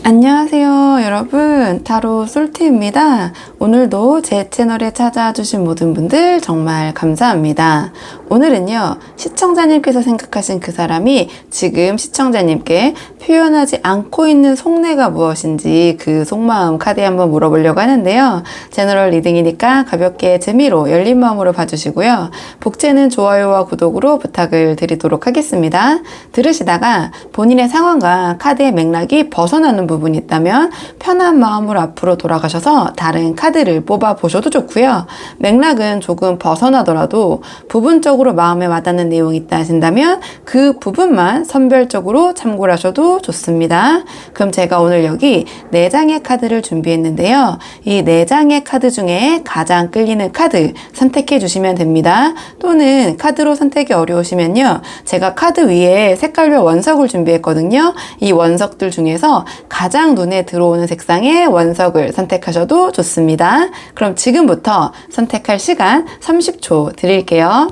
안녕하세요 여러분, 타로 솔티입니다. 오늘도 제 채널에 찾아주신 모든 분들 정말 감사합니다. 오늘은요, 시청자님께서 생각하신 그 사람이 지금 시청자님께 표현하지 않고 있는 속내가 무엇인지 그 속마음 카드에 한번 물어보려고 하는데요. 제너럴 리딩이니까 가볍게 재미로 열린 마음으로 봐주시고요. 복제는 좋아요와 구독으로 부탁을 드리도록 하겠습니다. 들으시다가 본인의 상황과 카드의 맥락이 벗어나는 부분이 있다면 편한 마음으로 앞으로 돌아가셔서 다른 카드를 뽑아 보셔도 좋고요. 맥락은 조금 벗어나더라도 부분적으로 마음에 와닿는 내용이 있다 하신다면 그 부분만 선별적으로 참고를 하셔도 좋습니다. 그럼 제가 오늘 여기 4장의 카드를 준비했는데요. 이 4장의 카드 중에 가장 끌리는 카드 선택해 주시면 됩니다. 또는 카드로 선택이 어려우시면요, 제가 카드 위에 색깔별 원석을 준비했거든요. 이 원석들 중에서 가장 눈에 들어오는 색상의 원석을 선택하셔도 좋습니다. 그럼 지금부터 선택할 시간 30초 드릴게요.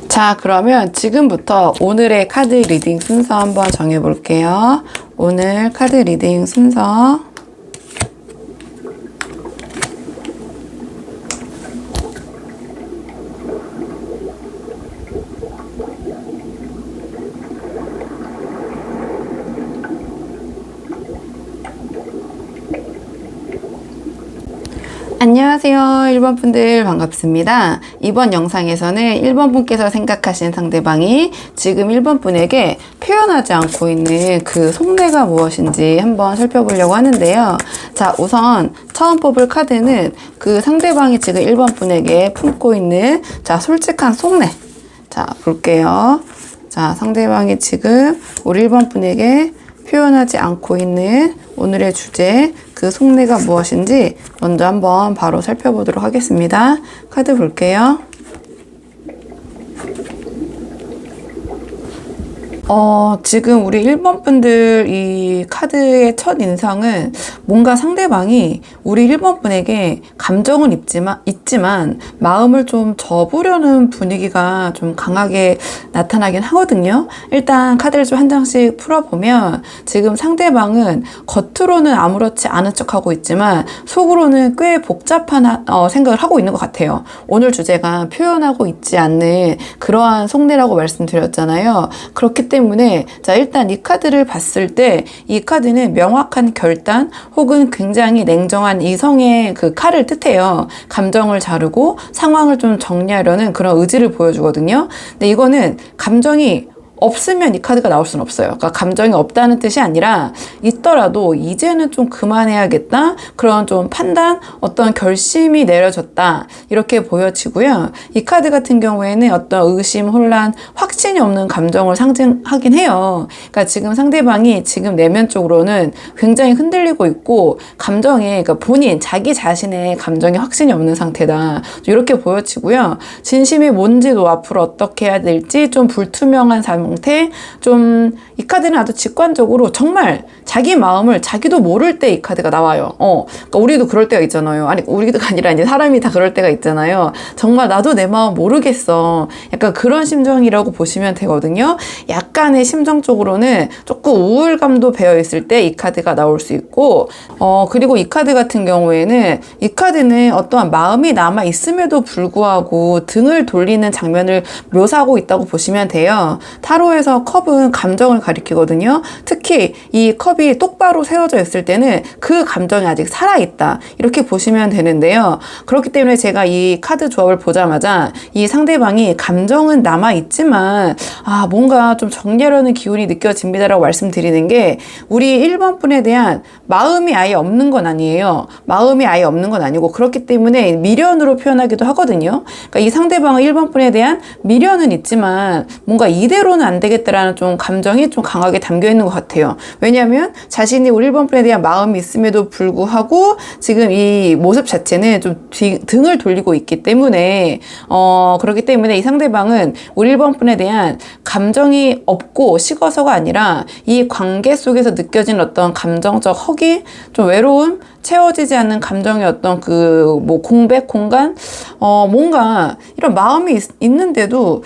자, 그러면 지금부터 오늘의 카드 리딩 순서 한번 정해 볼게요. 오늘 카드 리딩 순서. 안녕하세요 1번 분들, 반갑습니다. 이번 영상에서는 1번 분께서 생각하신 상대방이 지금 1번 분에게 표현하지 않고 있는 그 속내가 무엇인지 한번 살펴보려고 하는데요. 자, 우선 처음 뽑을 카드는 그 상대방이 지금 1번 분에게 품고 있는 솔직한 속내. 자, 볼게요. 자, 상대방이 지금 우리 1번 분에게 표현하지 않고 있는 오늘의 주제, 그 속내가 무엇인지 먼저 한번 바로 살펴보도록 하겠습니다. 카드 볼게요. 지금 우리 1번 분들 이 카드의 첫 인상은 뭔가 상대방이 우리 1번 분에게 감정은 있지만 마음을 좀 접으려는 분위기가 좀 강하게 나타나긴 하거든요. 일단 카드를 좀 한 장씩 풀어보면 지금 상대방은 겉으로는 아무렇지 않은 척하고 있지만 속으로는 꽤 복잡한 생각을 하고 있는 것 같아요. 오늘 주제가 표현하고 있지 않는 그러한 속내라고 말씀드렸잖아요. 그렇기 때문에 자, 일단 이 카드를 봤을 때 이 카드는 명확한 결단 혹은 굉장히 냉정한 이성의 그 칼을 뜻해요. 감정을 자르고 상황을 좀 정리하려는 그런 의지를 보여주거든요. 근데 이거는 감정이 없으면 이 카드가 나올 수는 없어요. 그러니까 감정이 없다는 뜻이 아니라 있더라도 이제는 좀 그만해야겠다, 그런 좀 판단, 어떤 결심이 내려졌다, 이렇게 보여지고요. 이 카드 같은 경우에는 어떤 의심, 혼란, 확신이 없는 감정을 상징하긴 해요. 그러니까 지금 상대방이 지금 내면적으로는 굉장히 흔들리고 있고 감정에, 그러니까 본인 자기 자신의 감정에 확신이 없는 상태다, 이렇게 보여지고요. 진심이 뭔지도 앞으로 어떻게 해야 될지 좀 불투명한 상태. 좀 이 카드는 아주 직관적으로 정말 자기 마음을 자기도 모를 때 이 카드가 나와요. 그러니까 우리도 그럴 때가 있잖아요. 아니, 우리가 아니라 이제 사람이 다 그럴 때가 있잖아요. 정말 나도 내 마음 모르겠어, 약간 그런 심정이라고 보시면 되거든요. 약간의 심정적으로는 조금 우울감도 배어 있을 때 이 카드가 나올 수 있고, 그리고 이 카드 같은 경우에는 이 카드는 어떠한 마음이 남아 있음에도 불구하고 등을 돌리는 장면을 묘사하고 있다고 보시면 돼요. 타로에서 컵은 감정을 가리키거든요. 특히 이 컵이 똑바로 세워져 있을 때는 그 감정이 아직 살아있다, 이렇게 보시면 되는데요. 그렇기 때문에 제가 이 카드 조합을 보자마자 이 상대방이 감정은 남아있지만 뭔가 좀 정리하려는 기운이 느껴집니다라고 말씀드리는 게, 우리 1번 분에 대한 마음이 아예 없는 건 아니에요. 마음이 아예 없는 건 아니고, 그렇기 때문에 미련으로 표현하기도 하거든요. 그러니까 이 상대방은 1번 분에 대한 미련은 있지만 뭔가 이대로는 안 되겠다라는 좀 감정이 좀 강하게 담겨 있는 것 같아요. 왜냐하면 자신이 우리 1번 분에 대한 마음이 있음에도 불구하고 지금 이 모습 자체는 좀 등을 돌리고 있기 때문에 그렇기 때문에 이 상대방은 우리 1번 분에 대한 감정이 없고 식어서가 아니라 이 관계 속에서 느껴진 어떤 감정적 허기, 좀 외로움, 채워지지 않는 감정의 어떤 공백 공간, 뭔가 이런 마음이 있는데도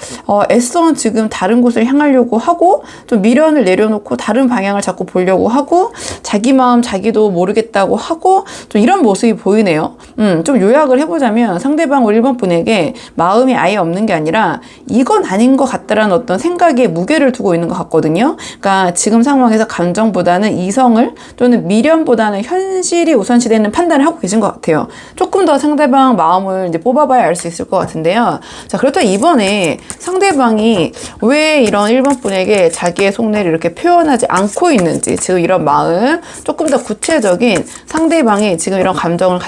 애써 지금 다른 곳을 향하려고 하고 좀 미련을 내려놓고 다른 방향을 자꾸 보려고 하고 자기 마음 자기도 모르겠다고 하고 좀 이런 모습이 보이네요. 좀 요약을 해보자면 상대방 우리 1번 분에게 마음이 아예 없는 게 아니라 이건 아닌 것 같다라는 어떤 생각에 무게를 두고 있는 것 같거든요. 그러니까 지금 상황에서 감정보다는 이성을 또는 미련보다는 현실이 우선시되는 판단을 하고 계신 것 같아요. 조금 더 상대방 마음을 이제 뽑아봐야 알 수 있을 것 같은데요. 자, 그렇다면 이번에 상대방이 왜 이런 1번 분에게 자기의 속내를 이렇게 표현하지 않고 있는지, 지금 이런 마음, 조금 더 구체적인 상대방이 지금 이런 감정을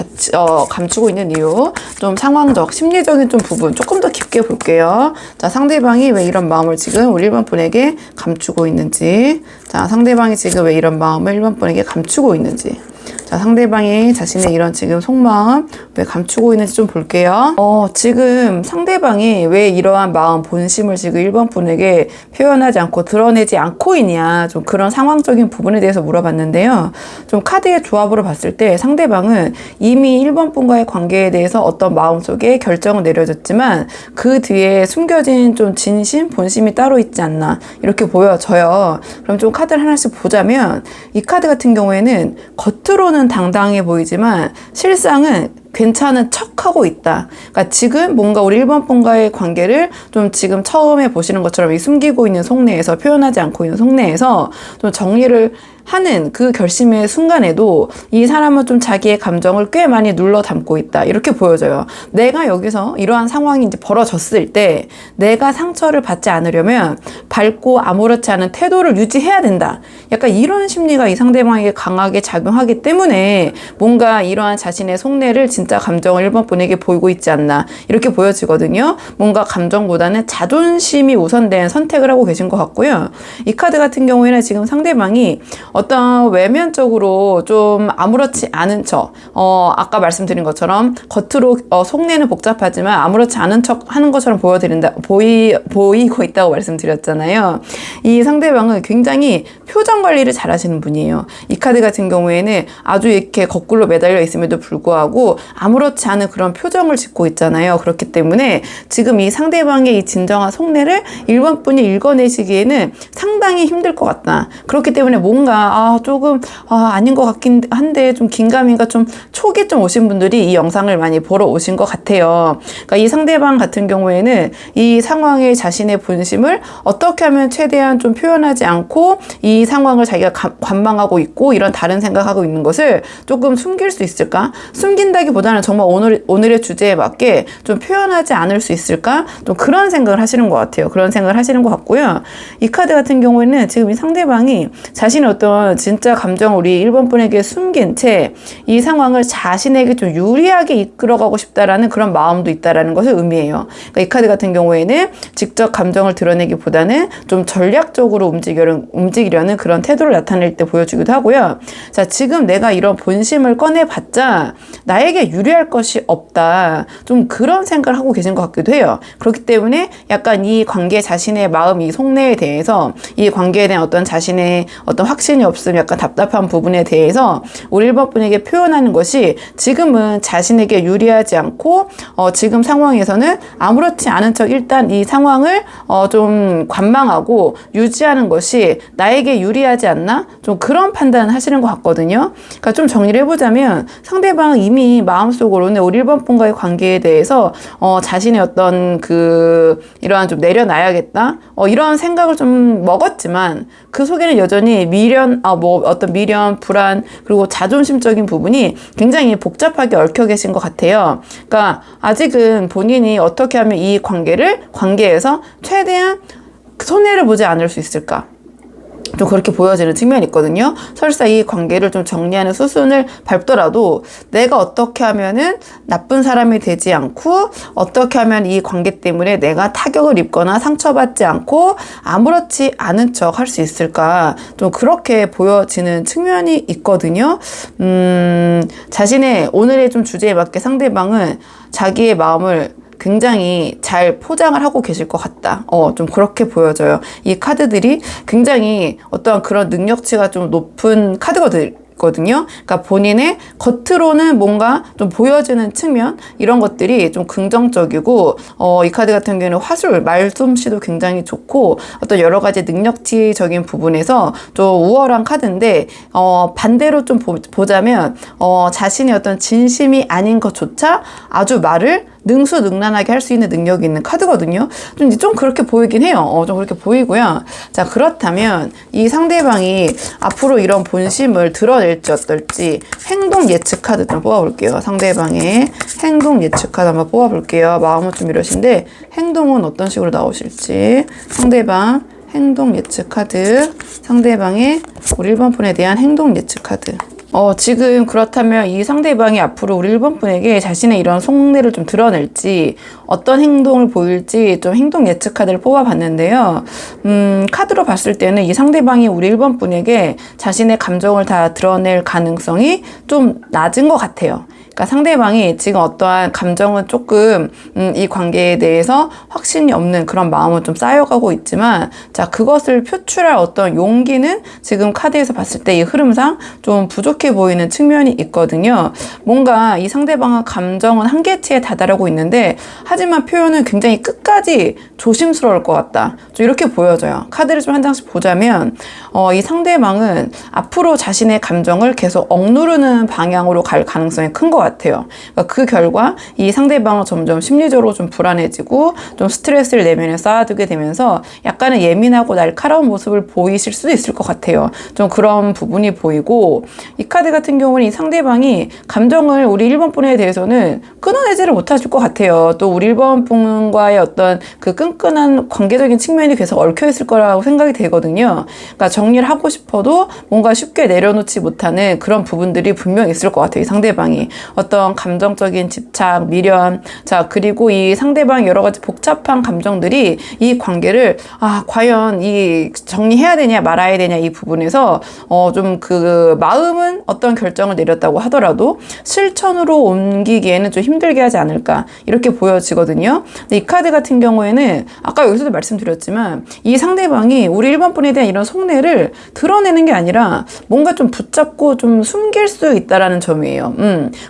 감추고 있는 이유, 좀 상황적, 심리적인 좀 부분 조금 더 깊게 볼게요. 자, 상대방이 왜 이런 마음을 지금 우리 1번 분에게 감추고 있는지, 자, 상대방이 지금 왜 이런 마음을 1번 분에게 감추고 있는지, 자, 상대방이 자신의 이런 지금 속마음 왜 감추고 있는지 좀 볼게요. 지금 상대방이 왜 이러한 마음 본심을 지금 1번 분에게 표현하지 않고 드러내지 않고 있냐, 좀 그런 상황적인 부분에 대해서 물어봤는데요. 좀 카드의 조합으로 봤을 때 상대방은 이미 1번 분과의 관계에 대해서 어떤 마음속에 결정을 내려졌지만 그 뒤에 숨겨진 좀 진심, 본심이 따로 있지 않나 이렇게 보여져요. 그럼 좀 카드를 하나씩 보자면 이 카드 같은 경우에는 겉으로는 당당해 보이지만 실상은 괜찮은 척하고 있다. 그러니까 지금 뭔가 우리 1번 분과의 관계를 좀 지금 처음에 보시는 것처럼 이 숨기고 있는 속내에서, 표현하지 않고 있는 속내에서 좀 정리를 하는 그 결심의 순간에도 이 사람은 좀 자기의 감정을 꽤 많이 눌러 담고 있다. 이렇게 보여져요. 내가 여기서 이러한 상황이 이제 벌어졌을 때 내가 상처를 받지 않으려면 밝고 아무렇지 않은 태도를 유지해야 된다. 약간 이런 심리가 이 상대방에게 강하게 작용하기 때문에 뭔가 이러한 자신의 속내를 진짜 감정을 1번 분에게 보이고 있지 않나 이렇게 보여지거든요. 뭔가 감정보다는 자존심이 우선된 선택을 하고 계신 것 같고요. 이 카드 같은 경우에는 지금 상대방이 어떤 외면적으로 좀 아무렇지 않은 척, 아까 말씀드린 것처럼 겉으로 속내는 복잡하지만 아무렇지 않은 척 하는 것처럼 보이고 있다고 말씀드렸잖아요. 이 상대방은 굉장히 표정 관리를 잘 하시는 분이에요. 이 카드 같은 경우에는 아주 이렇게 거꾸로 매달려 있음에도 불구하고 아무렇지 않은 그런 표정을 짓고 있잖아요. 그렇기 때문에 지금 이 상대방의 이 진정한 속내를 1번 분이 읽어내시기에는 상당히 힘들 것 같다. 그렇기 때문에 뭔가 조금 아닌 것 같긴 한데 좀 긴가민가 좀 촉이 좀 오신 분들이 이 영상을 많이 보러 오신 것 같아요. 그러니까 이 상대방 같은 경우에는 이 상황에 자신의 본심을 어떻게 하면 최대한 좀 표현하지 않고 이 상황을 자기가 관망하고 있고 이런 다른 생각하고 있는 것을 조금 숨길 수 있을까? 숨긴다기보다는 정말 오늘의 주제에 맞게 좀 표현하지 않을 수 있을까? 좀 그런 생각을 하시는 것 같아요. 그런 생각을 하시는 것 같고요. 이 카드 같은 경우에는 지금 이 상대방이 자신의 어떤 진짜 감정을 우리 1번 분에게 숨긴 채 이 상황을 자신에게 좀 유리하게 이끌어가고 싶다라는 그런 마음도 있다라는 것을 의미해요. 그러니까 이 카드 같은 경우에는 직접 감정을 드러내기보다는 좀 전략적으로 움직이려는 그런 태도를 나타낼 때 보여주기도 하고요. 자, 지금 내가 이런 본심을 꺼내봤자 나에게 유리할 것이 없다. 좀 그런 생각을 하고 계신 것 같기도 해요. 그렇기 때문에 약간 이 관계 자신의 마음, 이 속내에 대해서 이 관계에 대한 어떤 자신의 어떤 확신이 없음, 약간 답답한 부분에 대해서 우리 1번 분에게 표현하는 것이 지금은 자신에게 유리하지 않고 지금 상황에서는 아무렇지 않은 척 일단 이 상황을 좀 관망하고 유지하는 것이 나에게 유리하지 않나? 좀 그런 판단을 하시는 것 같거든요. 그러니까 좀 정리를 해보자면 상대방은 이미 마음속으로는 우리 1번 분과의 관계에 대해서 자신의 어떤 이러한 좀 내려놔야겠다? 이런 생각을 좀 먹었지만 그 속에는 여전히 어떤 미련, 불안, 그리고 자존심적인 부분이 굉장히 복잡하게 얽혀 계신 것 같아요. 그러니까 아직은 본인이 어떻게 하면 이 관계에서 최대한 손해를 보지 않을 수 있을까? 좀 그렇게 보여지는 측면이 있거든요. 설사 이 관계를 좀 정리하는 수순을 밟더라도 내가 어떻게 하면은 나쁜 사람이 되지 않고 어떻게 하면 이 관계 때문에 내가 타격을 입거나 상처받지 않고 아무렇지 않은 척 할 수 있을까, 좀 그렇게 보여지는 측면이 있거든요. 자신의 오늘의 좀 주제에 맞게 상대방은 자기의 마음을 굉장히 잘 포장을 하고 계실 것 같다. 좀 그렇게 보여져요. 이 카드들이 굉장히 어떠한 그런 능력치가 좀 높은 카드거든요. 그러니까 본인의 겉으로는 뭔가 좀 보여지는 측면, 이런 것들이 좀 긍정적이고, 이 카드 같은 경우에는 화술, 말솜씨도 굉장히 좋고, 어떤 여러 가지 능력치적인 부분에서 좀 우월한 카드인데, 반대로 좀 보자면, 자신의 어떤 진심이 아닌 것조차 아주 말을 능수능란하게 할 수 있는 능력이 있는 카드거든요. 좀 그렇게 보이긴 해요. 좀 그렇게 보이고요. 자, 그렇다면 이 상대방이 앞으로 이런 본심을 드러낼지 어떨지 행동 예측 카드 좀 뽑아볼게요. 상대방의 행동 예측 카드 한번 뽑아볼게요. 마음은 좀 이러신데 행동은 어떤 식으로 나오실지. 상대방 행동 예측 카드, 상대방의 우리 1번 분에 대한 행동 예측 카드. 지금 그렇다면 이 상대방이 앞으로 우리 1번 분에게 자신의 이런 속내를 좀 드러낼지, 어떤 행동을 보일지 좀 행동 예측 카드를 뽑아봤는데요. 카드로 봤을 때는 이 상대방이 우리 1번 분에게 자신의 감정을 다 드러낼 가능성이 좀 낮은 것 같아요. 그러니까 상대방이 지금 어떠한 감정은 조금 이 관계에 대해서 확신이 없는 그런 마음은 좀 쌓여가고 있지만, 자, 그것을 표출할 어떤 용기는 지금 카드에서 봤을 때 이 흐름상 좀 부족해 보이는 측면이 있거든요. 뭔가 이 상대방은 감정은 한계치에 다다르고 있는데 하지만 표현은 굉장히 끝까지 조심스러울 것 같다. 좀 이렇게 보여져요. 카드를 좀 한 장씩 보자면 이 상대방은 앞으로 자신의 감정을 계속 억누르는 방향으로 갈 가능성이 큰 것 같아요. 그러니까 그 결과 이 상대방은 점점 심리적으로 좀 불안해지고 좀 스트레스를 내면에 쌓아두게 되면서 약간은 예민하고 날카로운 모습을 보이실 수도 있을 것 같아요. 좀 그런 부분이 보이고, 이 카드 같은 경우는 이 상대방이 감정을 우리 1번 분에 대해서는 끊어내지를 못하실 것 같아요. 또 우리 1번 분과의 어떤 그 끈끈한 관계적인 측면이 계속 얽혀 있을 거라고 생각이 되거든요. 그러니까 정리를 하고 싶어도 뭔가 쉽게 내려놓지 못하는 그런 부분들이 분명히 있을 것 같아요. 이 상대방이 어떤 감정적인 집착, 미련, 자, 그리고 이 상대방 여러 가지 복잡한 감정들이 이 관계를 과연 이 정리해야 되냐 말아야 되냐 이 부분에서 좀 그 마음은 어떤 결정을 내렸다고 하더라도 실천으로 옮기기에는 좀 힘들게 하지 않을까, 이렇게 보여지거든요. 근데 이 카드 같은 경우에는 아까 여기서도 말씀드렸지만 이 상대방이 우리 1번 분에 대한 이런 속내를 드러내는 게 아니라 뭔가 좀 붙잡고 좀 숨길 수 있다라는 점이에요.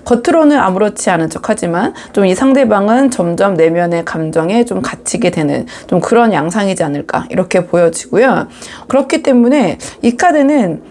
겉으로는 아무렇지 않은 척 하지만 좀 이 상대방은 점점 내면의 감정에 좀 갇히게 되는 좀 그런 양상이지 않을까, 이렇게 보여지고요. 그렇기 때문에 이 카드는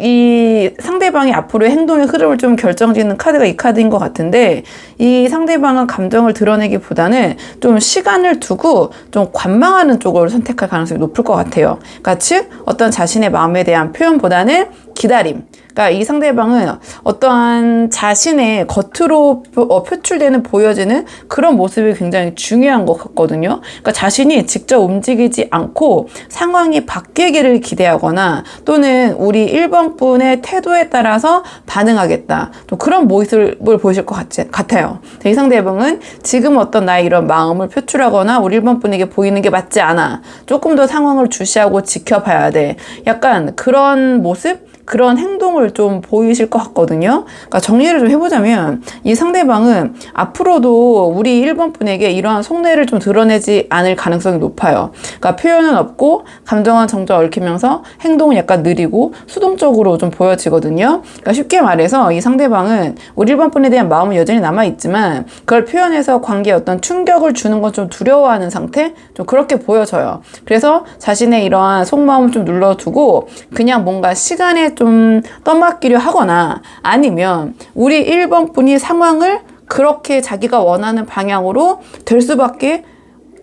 이 상대방이 앞으로의 행동의 흐름을 좀 결정짓는 카드가 이 카드인 것 같은데, 이 상대방은 감정을 드러내기보다는 좀 시간을 두고 좀 관망하는 쪽으로 선택할 가능성이 높을 것 같아요. 그러니까 즉 어떤 자신의 마음에 대한 표현보다는 기다림. 그러니까 이 상대방은 어떠한 자신의 겉으로 표출되는, 보여지는 그런 모습이 굉장히 중요한 것 같거든요. 그러니까 자신이 직접 움직이지 않고 상황이 바뀌기를 기대하거나 또는 우리 1번 분의 태도에 따라서 반응하겠다, 또 그런 모습을 보실 것 같아요. 이 상대방은 지금 어떤 나의 이런 마음을 표출하거나 우리 1번 분에게 보이는 게 맞지 않아, 조금 더 상황을 주시하고 지켜봐야 돼, 약간 그런 모습, 그런 행동을 좀 보이실 것 같거든요. 그러니까 정리를 좀 해보자면 이 상대방은 앞으로도 우리 1번 분에게 이러한 속내를 좀 드러내지 않을 가능성이 높아요. 그러니까 표현은 없고 감정은 점점 얽히면서 행동은 약간 느리고 수동적으로 좀 보여지거든요. 그러니까 쉽게 말해서 이 상대방은 우리 1번 분에 대한 마음은 여전히 남아있지만 그걸 표현해서 관계에 어떤 충격을 주는 건 좀 두려워하는 상태? 좀 그렇게 보여져요. 그래서 자신의 이러한 속마음을 좀 눌러두고 그냥 뭔가 시간에 좀 떠맡기려 하거나, 아니면 우리 1번 분이 상황을 그렇게 자기가 원하는 방향으로 될 수밖에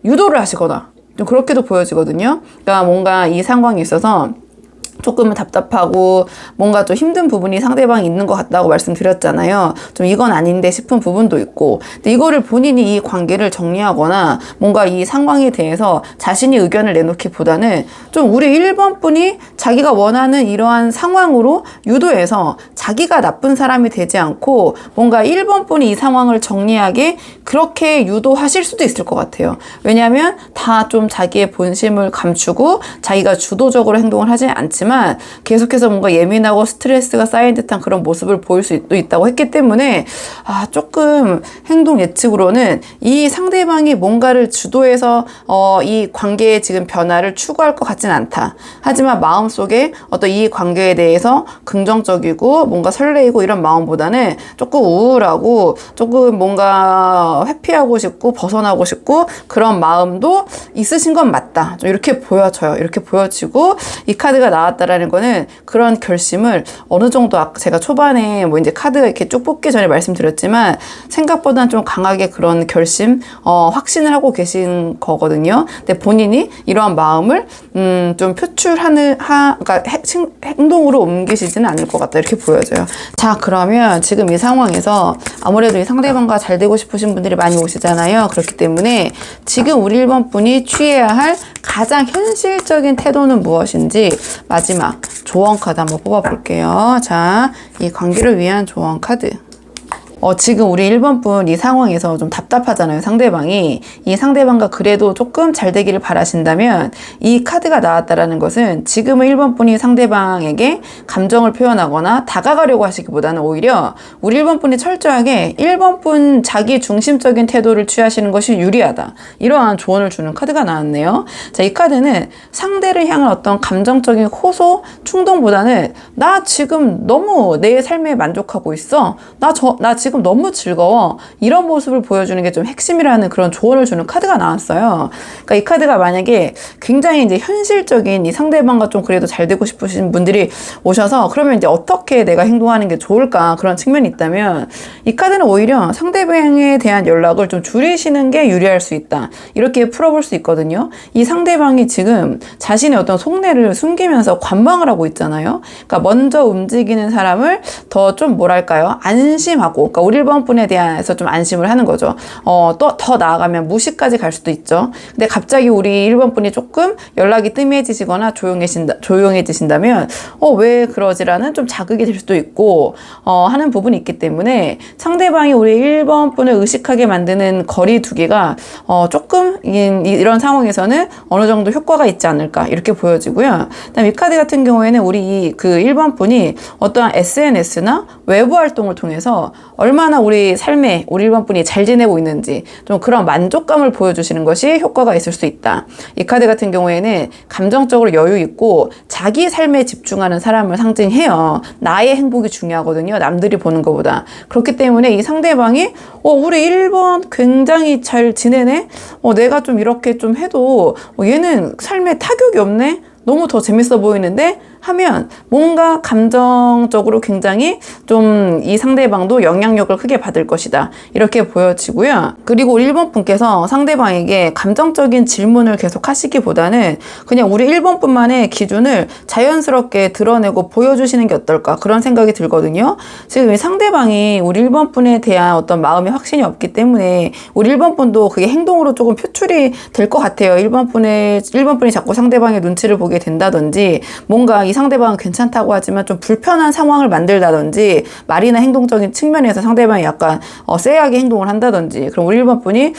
유도를 하시거나, 좀 그렇게도 보여지거든요. 그러니까 뭔가 이 상황에 있어서 조금은 답답하고 뭔가 좀 힘든 부분이 상대방이 있는 것 같다고 말씀드렸잖아요. 좀 이건 아닌데 싶은 부분도 있고, 근데 이거를 본인이 이 관계를 정리하거나 뭔가 이 상황에 대해서 자신이 의견을 내놓기보다는 좀 우리 1번 분이 자기가 원하는 이러한 상황으로 유도해서 자기가 나쁜 사람이 되지 않고 뭔가 1번 분이 이 상황을 정리하게 그렇게 유도하실 수도 있을 것 같아요. 왜냐하면 다 좀 자기의 본심을 감추고 자기가 주도적으로 행동을 하지 않지만 계속해서 뭔가 예민하고 스트레스가 쌓인 듯한 그런 모습을 보일 수도 있다고 했기 때문에 조금 행동 예측으로는 이 상대방이 뭔가를 주도해서 이 관계의 지금 변화를 추구할 것 같진 않다. 하지만 마음속에 어떤 이 관계에 대해서 긍정적이고 뭔가 설레이고 이런 마음보다는 조금 우울하고 조금 뭔가 회피하고 싶고 벗어나고 싶고 그런 마음도 있으신 건 맞다. 좀 이렇게 보여져요. 이렇게 보여지고 이 카드가 나왔다라는 거는 그런 결심을 어느 정도 제가 초반에 뭐 이제 카드 이렇게 쭉 뽑기 전에 말씀드렸지만 생각보다는 좀 강하게 그런 결심, 확신을 하고 계신 거거든요. 근데 본인이 이러한 마음을 좀 표출하는 그러니까 행동으로 옮기시지는 않을 것 같다. 이렇게 보여져요. 자, 그러면 지금 이 상황에서 아무래도 이 상대방과 잘 되고 싶으신 분들이 많이 오시잖아요. 그렇기 때문에 지금 우리 1번 분이 취해야 할 가장 현실적인 태도는 무엇인지 마지막 조언 카드 한번 뽑아볼게요. 자, 이 관계를 위한 조언 카드. 지금 우리 1번 분 이 상황에서 좀 답답하잖아요. 상대방이. 이 상대방과 그래도 조금 잘 되기를 바라신다면 이 카드가 나왔다라는 것은 지금은 1번 분이 상대방에게 감정을 표현하거나 다가가려고 하시기보다는 오히려 우리 1번 분이 철저하게 1번 분 자기 중심적인 태도를 취하시는 것이 유리하다. 이러한 조언을 주는 카드가 나왔네요. 자, 이 카드는 상대를 향한 어떤 감정적인 호소, 충동보다는 나 지금 너무 내 삶에 만족하고 있어. 나 지금 너무 즐거워. 이런 모습을 보여주는 게 좀 핵심이라는 그런 조언을 주는 카드가 나왔어요. 그러니까 이 카드가 만약에 굉장히 이제 현실적인 이 상대방과 좀 그래도 잘 되고 싶으신 분들이 오셔서 그러면 이제 어떻게 내가 행동하는 게 좋을까 그런 측면이 있다면 이 카드는 오히려 상대방에 대한 연락을 좀 줄이시는 게 유리할 수 있다. 이렇게 풀어볼 수 있거든요. 이 상대방이 지금 자신의 어떤 속내를 숨기면서 관망을 하고 있잖아요. 그러니까 먼저 움직이는 사람을 더 좀 뭐랄까요? 안심하고 그러니까 우리 1번 분에 대해서 좀 안심을 하는 거죠. 또 더 나아가면 무시까지 갈 수도 있죠. 근데 갑자기 우리 1번 분이 조금 연락이 뜸해지시거나 조용해지신다면 왜 그러지라는 좀 자극이 될 수도 있고 하는 부분이 있기 때문에 상대방이 우리 1번 분을 의식하게 만드는 거리 두기가 조금 이런 상황에서는 어느 정도 효과가 있지 않을까 이렇게 보여지고요. 그다음 이 카드 같은 경우에는 우리 그 1번 분이 어떠한 SNS나 외부 활동을 통해서 얼마나 우리 삶에 우리 1번 분이 잘 지내고 있는지 좀 그런 만족감을 보여주시는 것이 효과가 있을 수 있다. 이 카드 같은 경우에는 감정적으로 여유 있고 자기 삶에 집중하는 사람을 상징해요. 나의 행복이 중요하거든요. 남들이 보는 것보다. 그렇기 때문에 이 상대방이 우리 1번 굉장히 잘 지내네? 내가 좀 이렇게 좀 해도 얘는 삶에 타격이 없네? 너무 더 재밌어 보이는데? 하면 뭔가 감정적으로 굉장히 좀 이 상대방도 영향력을 크게 받을 것이다. 이렇게 보여지고요. 그리고 1번 분께서 상대방에게 감정적인 질문을 계속 하시기보다는 그냥 우리 1번 분만의 기준을 자연스럽게 드러내고 보여주시는 게 어떨까 그런 생각이 들거든요. 지금 이 상대방이 우리 1번 분에 대한 어떤 마음의 확신이 없기 때문에 우리 1번 분도 그게 행동으로 조금 표출이 될 것 같아요. 1번 분이 자꾸 상대방의 눈치를 보게 된다든지 뭔가 이 상대방은 괜찮다고 하지만 좀 불편한 상황을 만들다든지 말이나 행동적인 측면에서 상대방이 약간 쎄하게 행동을 한다든지 그럼 우리 1번 분이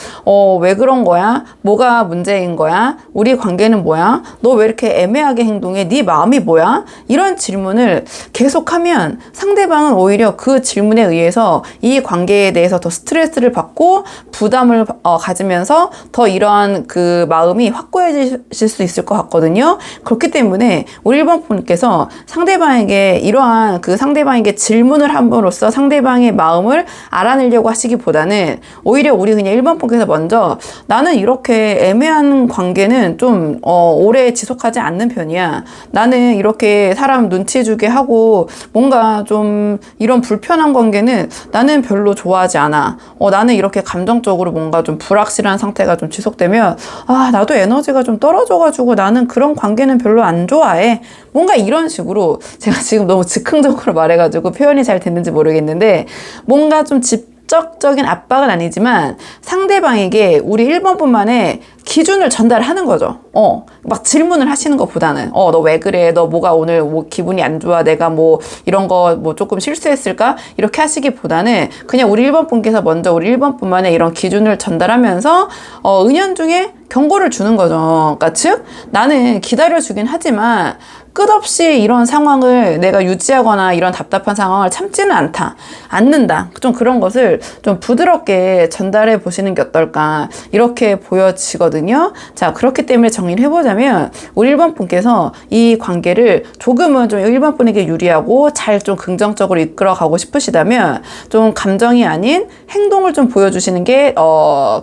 왜 그런 거야? 뭐가 문제인 거야? 우리 관계는 뭐야? 너 왜 이렇게 애매하게 행동해? 네 마음이 뭐야? 이런 질문을 계속하면 상대방은 오히려 그 질문에 의해서 이 관계에 대해서 더 스트레스를 받고 부담을 가지면서 더 이러한 그 마음이 확고해질 수 있을 것 같거든요. 그렇기 때문에 우리 1번 분께서 상대방에게 이러한 그 상대방에게 질문을 함으로써 상대방의 마음을 알아내려고 하시기보다는 오히려 우리 그냥 1번 분께서 먼저 나는 이렇게 애매한 관계는 좀 오래 지속하지 않는 편이야. 나는 이렇게 사람 눈치 주게 하고 뭔가 좀 이런 불편한 관계는 나는 별로 좋아하지 않아. 나는 이렇게 감정적으로 뭔가 좀 불확실한 상태가 좀 지속되면 나도 에너지가 좀 떨어져가지고 나는 그런 관계는 별로 안 좋아해. 뭔가 뭔가 이런 식으로 제가 지금 너무 즉흥적으로 말해가지고 표현이 잘 됐는지 모르겠는데 뭔가 좀 직접적인 압박은 아니지만 상대방에게 우리 1번뿐만의 기준을 전달하는 거죠. 막 질문을 하시는 것보다는, 너 왜 그래? 너 뭐가 오늘 뭐 기분이 안 좋아? 내가 뭐 이런 거 뭐 조금 실수했을까? 이렇게 하시기보다는 그냥 우리 1번 분께서 먼저 우리 1번 분만의 이런 기준을 전달하면서, 은연중에 경고를 주는 거죠. 그러니까 즉, 나는 기다려주긴 하지만 끝없이 이런 상황을 내가 유지하거나 이런 답답한 상황을 참지는 않는다. 좀 그런 것을 좀 부드럽게 전달해 보시는 게 어떨까. 이렇게 보여지거든요. 자, 그렇기 때문에 정리를 해보자면, 우리 1번 분께서 이 관계를 조금은 좀 1번 분에게 유리하고 잘 좀 긍정적으로 이끌어 가고 싶으시다면, 좀 감정이 아닌 행동을 좀 보여주시는 게,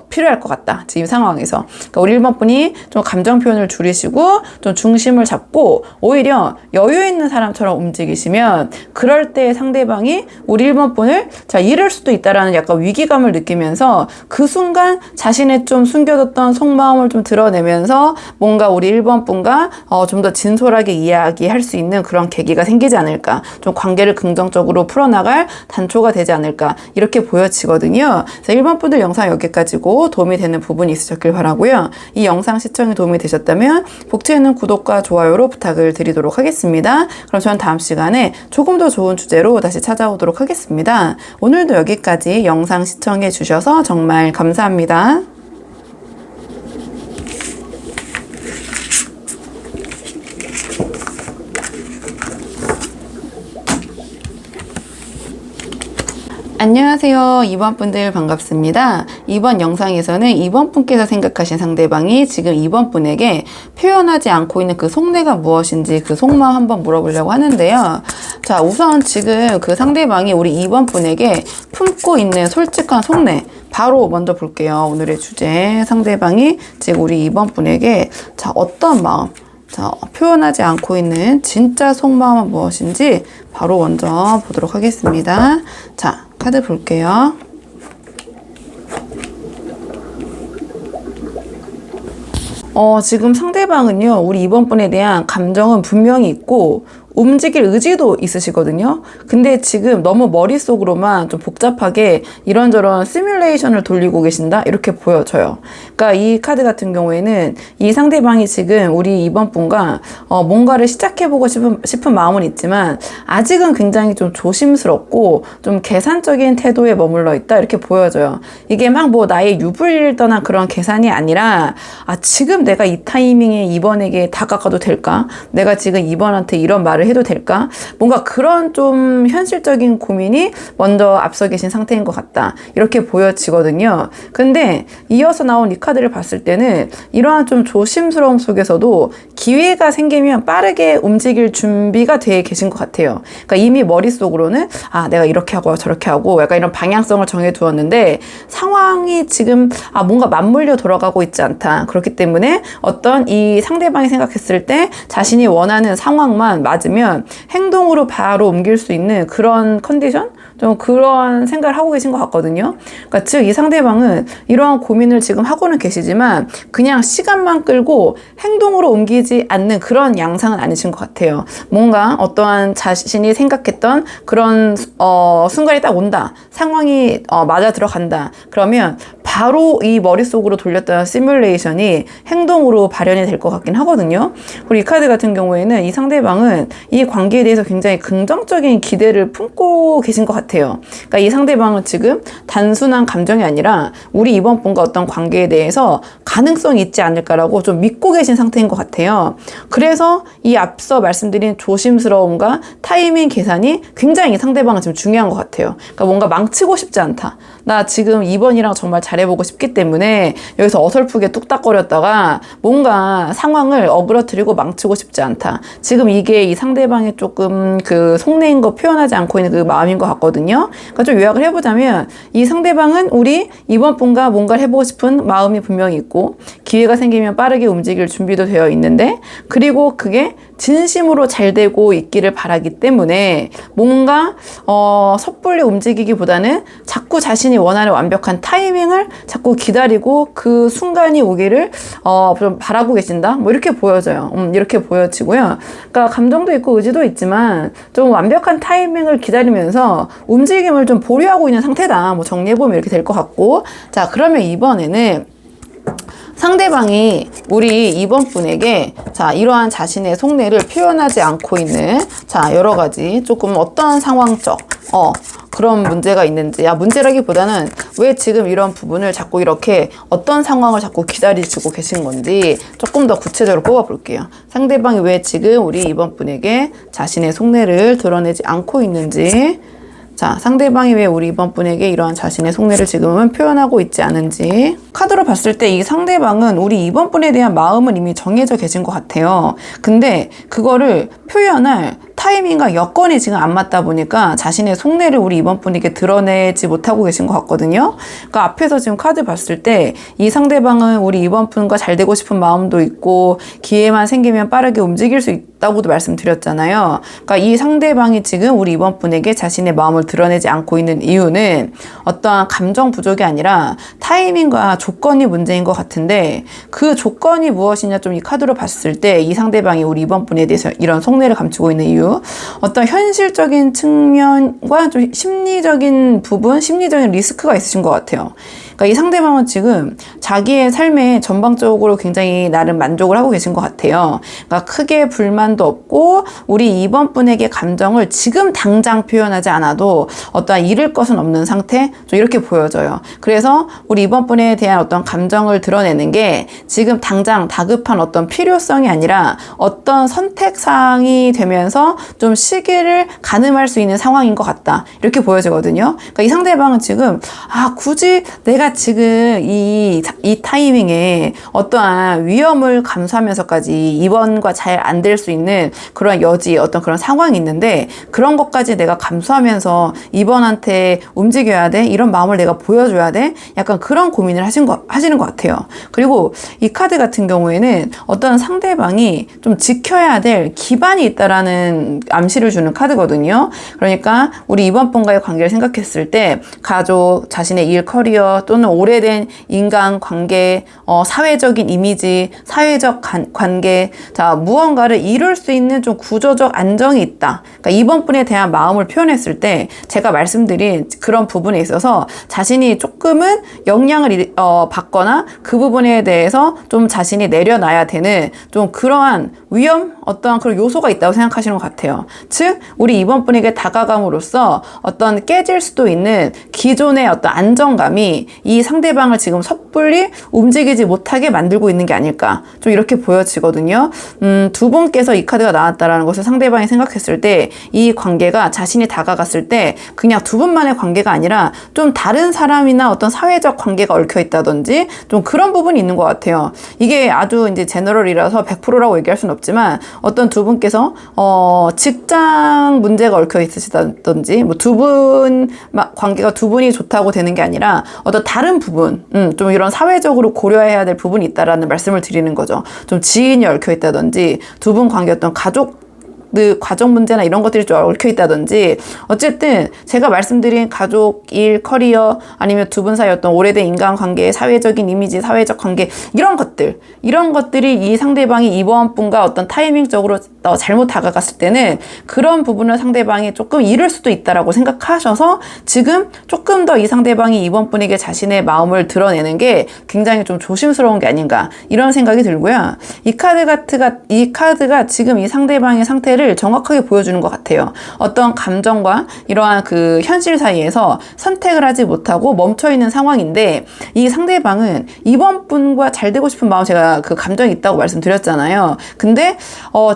필요할 것 같다. 지금 상황에서. 그러니까 우리 1번 분이 좀 감정 표현을 줄이시고, 좀 중심을 잡고, 오히려 여유 있는 사람처럼 움직이시면 그럴 때 상대방이 우리 1번 분을 잃을 수도 있다라는 약간 위기감을 느끼면서 그 순간 자신의 좀 숨겨뒀던 속마음을 좀 드러내면서 뭔가 우리 1번 분과 좀 더 진솔하게 이야기할 수 있는 그런 계기가 생기지 않을까, 좀 관계를 긍정적으로 풀어나갈 단초가 되지 않을까, 이렇게 보여지거든요. 그래서 1번 분들 영상 여기까지고 도움이 되는 부분이 있으셨길 바라고요. 이 영상 시청이 도움이 되셨다면 복층에 있는 구독과 좋아요로 부탁을 드리도록 하겠습니다. 그럼 저는 다음 시간에 조금 더 좋은 주제로 다시 찾아오도록 하겠습니다. 오늘도 여기까지 영상 시청해 주셔서 정말 감사합니다. 안녕하세요. 2번 분들 반갑습니다. 이번 영상에서는 2번 분께서 생각하신 상대방이 지금 2번 분에게 표현하지 않고 있는 그 속내가 무엇인지 그 속마음 한번 물어보려고 하는데요. 자, 우선 지금 그 상대방이 우리 2번 분에게 품고 있는 솔직한 속내, 바로 먼저 볼게요. 오늘의 주제, 상대방이 지금 우리 2번 분에게 어떤 마음, 표현하지 않고 있는 진짜 속마음은 무엇인지 바로 먼저 보도록 하겠습니다. 자, 카드 볼게요. 지금 상대방은요, 우리 2번 분에 대한 감정은 분명히 있고 움직일 의지도 있으시거든요. 근데 지금 너무 머릿속으로만 좀 복잡하게 이런저런 시뮬레이션을 돌리고 계신다? 이렇게 보여져요. 그러니까 이 카드 같은 경우에는 이 상대방이 지금 우리 2번 분과 뭔가를 시작해보고 싶은 마음은 있지만 아직은 굉장히 좀 조심스럽고 좀 계산적인 태도에 머물러 있다, 이렇게 보여져요. 이게 막 뭐 나의 유불리를 떠난 그런 계산이 아니라, 지금 내가 이 타이밍에 2번에게 다가가도 될까? 내가 지금 2번한테 이런 말을 해도 될까? 뭔가 그런 좀 현실적인 고민이 먼저 앞서 계신 상태인 것 같다, 이렇게 보여지거든요. 근데 이어서 나온 이 카드를 봤을 때는 이러한 좀 조심스러움 속에서도 기회가 생기면 빠르게 움직일 준비가 돼 계신 것 같아요. 그러니까 이미 머릿속으로는 내가 이렇게 하고 저렇게 하고 약간 이런 방향성을 정해 두었는데 상황이 지금 뭔가 맞물려 돌아가고 있지 않다. 그렇기 때문에 어떤 이 상대방이 생각했을 때 자신이 원하는 상황만 맞으면 행동으로 바로 옮길 수 있는 그런 컨디션? 좀 그런 생각을 하고 계신 것 같거든요. 그러니까 즉 이 상대방은 이러한 고민을 지금 하고는 계시지만 그냥 시간만 끌고 행동으로 옮기지 않는 그런 양상은 아니신 것 같아요. 뭔가 어떠한 자신이 생각했던 그런 순간이 딱 온다, 상황이 맞아 들어간다, 그러면 바로 이 머릿속으로 돌렸던 시뮬레이션이 행동으로 발현이 될 것 같긴 하거든요. 그리고 이 카드 같은 경우에는 이 상대방은 이 관계에 대해서 굉장히 긍정적인 기대를 품고 계신 것 같아요. 그러니까 이 상대방은 지금 단순한 감정이 아니라 우리 이번 분과 어떤 관계에 대해서 가능성이 있지 않을까라고 좀 믿고 계신 상태인 것 같아요. 그래서 이 앞서 말씀드린 조심스러움과 타이밍 계산이 굉장히 이 상대방은 지금 중요한 것 같아요. 그러니까 뭔가 망치고 싶지 않다. 나 지금 2번이랑 정말 잘해보고 싶기 때문에 여기서 어설프게 뚝딱거렸다가 뭔가 상황을 어그러뜨리고 망치고 싶지 않다. 지금 이게 이 상대방의 조금 그 속내인 거 표현하지 않고 있는 그 마음인 것 같거든요. 그러니까 좀 요약을 해보자면 이 상대방은 우리 이번 분과 뭔가를 해보고 싶은 마음이 분명히 있고 기회가 생기면 빠르게 움직일 준비도 되어 있는데, 그리고 그게 진심으로 잘 되고 있기를 바라기 때문에 뭔가 섣불리 움직이기보다는 자꾸 자신이 원하는 완벽한 타이밍을 자꾸 기다리고 그 순간이 오기를 좀 바라고 계신다. 뭐 이렇게 보여져요. 이렇게 보여지고요. 그러니까 감정도 있고 의지도 있지만 좀 완벽한 타이밍을 기다리면서 움직임을 좀 보류하고 있는 상태다. 뭐 정리해보면 이렇게 될 것 같고. 자, 그러면 이번에는 상대방이 우리 2번 분에게 자, 이러한 자신의 속내를 표현하지 않고 있는 자, 여러 가지 조금 어떤 상황적 그런 문제가 있는지, 문제라기보다는 왜 지금 이런 부분을 자꾸 이렇게 어떤 상황을 자꾸 기다리시고 계신 건지 조금 더 구체적으로 뽑아볼게요. 상대방이 왜 지금 우리 2번 분에게 자신의 속내를 드러내지 않고 있는지, 자, 상대방이 왜 우리 이번 분에게 이러한 자신의 속내를 지금은 표현하고 있지 않은지. 카드로 봤을 때 이 상대방은 우리 이번 분에 대한 마음은 이미 정해져 계신 것 같아요. 근데 그거를 표현할 타이밍과 여건이 지금 안 맞다 보니까 자신의 속내를 우리 이번 분에게 드러내지 못하고 계신 것 같거든요. 그러니까 앞에서 지금 카드 봤을 때 이 상대방은 우리 이번 분과 잘 되고 싶은 마음도 있고 기회만 생기면 빠르게 움직일 수 있다고도 말씀드렸잖아요. 그러니까 이 상대방이 지금 우리 이번 분에게 자신의 마음을 드러내지 않고 있는 이유는 어떠한 감정 부족이 아니라 타이밍과 조건이 문제인 것 같은데, 그 조건이 무엇이냐 좀 이 카드로 봤을 때 이 상대방이 우리 이번 분에 대해서 이런 속내를 감추고 있는 이유, 어떤 현실적인 측면과 좀 심리적인 부분, 심리적인 리스크가 있으신 것 같아요. 그러니까 이 상대방은 지금 자기의 삶에 전방적으로 굉장히 나름 만족을 하고 계신 것 같아요. 그러니까 크게 불만도 없고 우리 이번 분에게 감정을 지금 당장 표현하지 않아도 어떠한 잃을 것은 없는 상태, 좀 이렇게 보여져요. 그래서 우리 이번 분에 대한 어떤 감정을 드러내는 게 지금 당장 다급한 어떤 필요성이 아니라 어떤 선택사항이 되면서 좀 시기를 가늠할 수 있는 상황인 것 같다. 이렇게 보여지거든요. 그러니까 이 상대방은 지금 굳이 내가 지금 이 타이밍에 어떠한 위험을 감수하면서까지 이번과 잘 안 될 수 있는 그런 여지, 어떤 그런 상황이 있는데 그런 것까지 내가 감수하면서 이번한테 움직여야 돼? 이런 마음을 내가 보여줘야 돼? 약간 그런 고민을 하시는 것 같아요. 그리고 이 카드 같은 경우에는 어떤 상대방이 좀 지켜야 될 기반이 있다라는 암시를 주는 카드거든요. 그러니까 우리 이번 분과의 관계를 생각했을 때 가족, 자신의 일, 커리어 또는 오래된 인간관계, 사회적인 이미지, 사회적 관계, 자, 무언가를 이룰 수 있는 좀 구조적 안정이 있다. 그러니까 이번 분에 대한 마음을 표현했을 때 제가 말씀드린 그런 부분에 있어서 자신이 조금은 영향을 받거나 그 부분에 대해서 좀 자신이 내려놔야 되는 좀 그러한 위험, 어떠한 그런 요소가 있다고 생각하시는 것 같아요. 즉, 우리 이번 분에게 다가감으로써 어떤 깨질 수도 있는 기존의 어떤 안정감이 이 상대방을 지금 섣불리 움직이지 못하게 만들고 있는 게 아닐까. 좀 이렇게 보여지거든요. 두 분께서 이 카드가 나왔다라는 것을 상대방이 생각했을 때 이 관계가 자신이 다가갔을 때 그냥 두 분만의 관계가 아니라 좀 다른 사람이나 어떤 사회적 관계가 얽혀 있다든지 좀 그런 부분이 있는 것 같아요. 이게 아주 이제 제너럴이라서 100%라고 얘기할 수는 없지만 어떤 두 분께서 직장 문제가 얽혀 있으시다든지 뭐 두 분 관계가 두 분이 좋다고 되는 게 아니라 어떤 다른 부분, 좀 이런 사회적으로 고려해야 될 부분이 있다라는 말씀을 드리는 거죠. 좀 지인이 얽혀 있다든지 두 분 관계 어떤 가족 문제나 이런 것들이 좀 얽혀 있다든지, 어쨌든 제가 말씀드린 가족, 일, 커리어 아니면 두 분 사이 어떤 오래된 인간관계, 사회적인 이미지, 사회적 관계 이런 것들이 이 상대방이 이번 분과 어떤 타이밍적으로 잘못 다가갔을 때는 그런 부분을 상대방이 조금 잃을 수도 있다라고 생각하셔서 지금 조금 더 이 상대방이 이번 분에게 자신의 마음을 드러내는 게 굉장히 좀 조심스러운 게 아닌가 이런 생각이 들고요. 이 카드가 지금 이 상대방의 상태를 정확하게 보여주는 것 같아요. 어떤 감정과 이러한 그 현실 사이에서 선택을 하지 못하고 멈춰있는 상황인데, 이 상대방은 이번 분과 잘 되고 싶은 마음, 제가 그 감정이 있다고 말씀드렸잖아요. 근데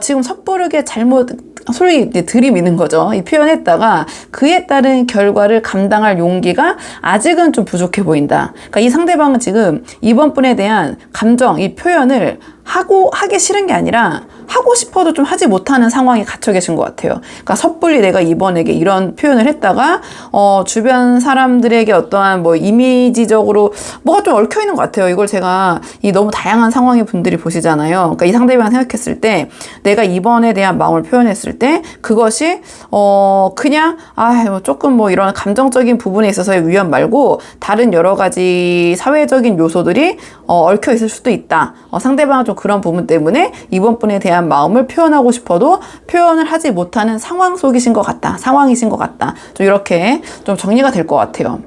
지금 섣부르게 잘못 소리 들이미는 거죠. 이 표현했다가 그에 따른 결과를 감당할 용기가 아직은 좀 부족해 보인다. 그러니까 이 상대방은 지금 이번 분에 대한 감정, 이 표현을 하기 싫은 게 아니라 하고 싶어도 좀 하지 못하는 상황에 갇혀 계신 것 같아요. 그러니까 섣불리 내가 이번에게 이런 표현을 했다가 주변 사람들에게 어떠한 뭐 이미지적으로 뭐가 좀 얽혀 있는 것 같아요. 이걸 제가 이 너무 다양한 상황의 분들이 보시잖아요. 그러니까 이 상대방 생각했을 때 내가 이번에 대한 마음을 표현했을 때 그것이 그냥 뭐 조금 뭐 이런 감정적인 부분에 있어서의 위험 말고 다른 여러 가지 사회적인 요소들이 얽혀 있을 수도 있다. 상대방은 좀 그런 부분 때문에 이번 분에 대한 마음을 표현하고 싶어도 표현을 하지 못하는 상황 속이신 것 같다. 상황이신 것 같다. 좀 이렇게 좀 정리가 될 것 같아요.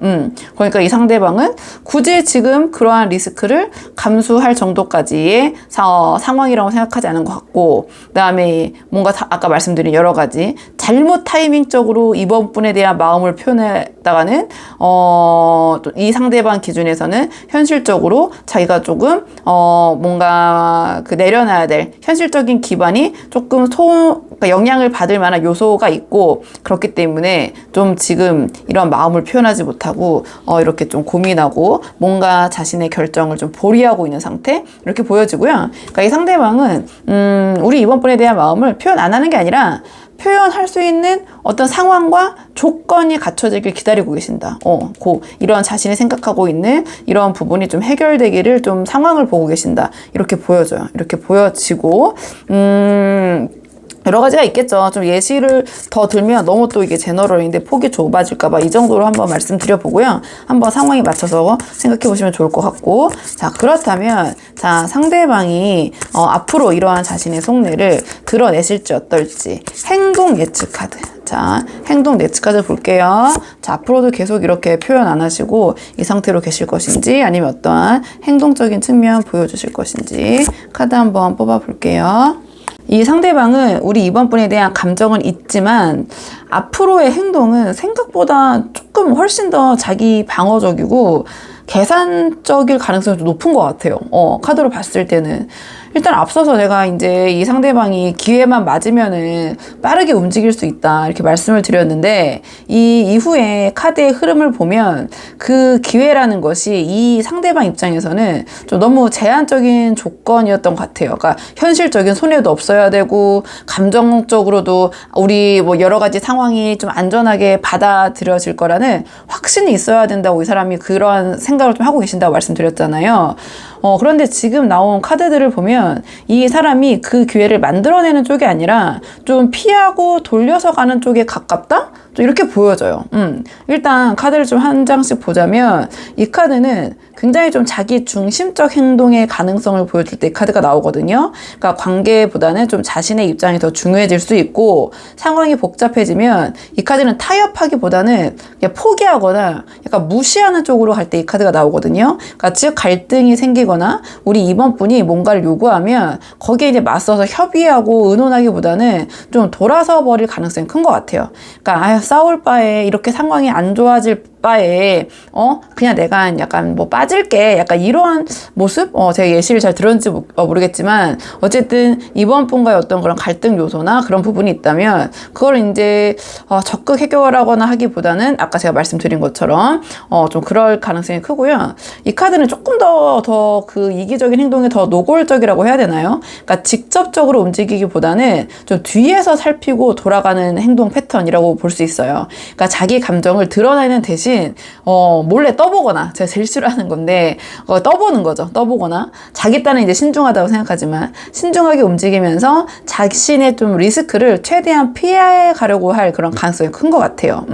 그러니까 이 상대방은 굳이 지금 그러한 리스크를 감수할 정도까지의 상황이라고 생각하지 않은 것 같고, 그 다음에 뭔가 아까 말씀드린 여러 가지 잘못 타이밍적으로 이번 분에 대한 마음을 표현했다가는 이 상대방 기준에서는 현실적으로 자기가 조금 뭔가 내려놔야 될 현실적인 기반이 조금 그러니까 영향을 받을 만한 요소가 있고, 그렇기 때문에 좀 지금 이런 마음을 표현하지 못하고 이렇게 좀 고민하고 뭔가 자신의 결정을 좀 보류하고 있는 상태, 이렇게 보여지고요. 그러니까 이 상대방은 우리 이번 분에 대한 마음을 표현 안 하는 게 아니라 표현할 수 있는 어떤 상황과 조건이 갖춰지길 기다리고 계신다. 이런 자신이 생각하고 있는 이런 부분이 좀 해결되기를 좀 상황을 보고 계신다. 이렇게 보여져요. 이렇게 보여지고, 여러 가지가 있겠죠. 좀 예시를 더 들면 너무 또 이게 제너럴인데 폭이 좁아질까봐 이 정도로 한번 말씀드려보고요. 한번 상황에 맞춰서 생각해 보시면 좋을 것 같고, 자, 그렇다면, 자, 상대방이 앞으로 이러한 자신의 속내를 드러내실지 어떨지, 행동 예측 카드. 자, 행동 예측 카드 볼게요. 자, 앞으로도 계속 이렇게 표현 안 하시고 이 상태로 계실 것인지, 아니면 어떠한 행동적인 측면 보여주실 것인지 카드 한번 뽑아 볼게요. 이 상대방은 우리 이번 분에 대한 감정은 있지만 앞으로의 행동은 생각보다 조금 훨씬 더 자기 방어적이고 계산적일 가능성이 좀 높은 것 같아요. 카드로 봤을 때는. 일단 앞서서 제가 이제 이 상대방이 기회만 맞으면은 빠르게 움직일 수 있다, 이렇게 말씀을 드렸는데, 이 이후에 카드의 흐름을 보면 그 기회라는 것이 이 상대방 입장에서는 좀 너무 제한적인 조건이었던 것 같아요. 그러니까 현실적인 손해도 없어야 되고, 감정적으로도 우리 뭐 여러 가지 상황이 좀 안전하게 받아들여질 거라는 확신이 있어야 된다고 이 사람이 그런 생각을 좀 하고 계신다고 말씀드렸잖아요. 그런데 지금 나온 카드들을 보면 이 사람이 그 기회를 만들어내는 쪽이 아니라 좀 피하고 돌려서 가는 쪽에 가깝다? 좀 이렇게 보여져요. 일단 카드를 좀 한 장씩 보자면 이 카드는 굉장히 좀 자기 중심적 행동의 가능성을 보여줄 때 이 카드가 나오거든요. 그러니까 관계보다는 좀 자신의 입장이 더 중요해질 수 있고, 상황이 복잡해지면 이 카드는 타협하기보다는 그냥 포기하거나 약간 무시하는 쪽으로 갈 때 이 카드가 나오거든요. 그러니까 즉 갈등이 생기거나 우리 이번 분이 뭔가를 요구하면 거기에 이제 맞서서 협의하고 의논하기보다는 좀 돌아서 버릴 가능성이 큰 것 같아요. 그러니까 싸울 바에 이렇게 상황이 안 좋아질 바에 그냥 내가 약간 뭐 빠질게, 약간 이러한 모습? 제가 예시를 잘 들었는지 모르겠지만 어쨌든 이번 분과의 어떤 그런 갈등 요소나 그런 부분이 있다면 그걸 이제 적극 해결하거나 하기보다는 아까 제가 말씀드린 것처럼 좀 그럴 가능성이 크고요. 이 카드는 조금 더 그 이기적인 행동이 더 노골적이라고 해야 되나요? 그러니까 직접적으로 움직이기보다는 좀 뒤에서 살피고 돌아가는 행동 패턴이라고 볼 수 있어요. 그러니까 자기 감정을 드러내는 대신 몰래 떠보거나, 제가 제일 싫어하는 건데 떠보는 거죠. 떠보거나, 자기 딴은 이제 신중하다고 생각하지만 신중하게 움직이면서 자신의 좀 리스크를 최대한 피해 가려고 할 그런 가능성이 큰 것 같아요.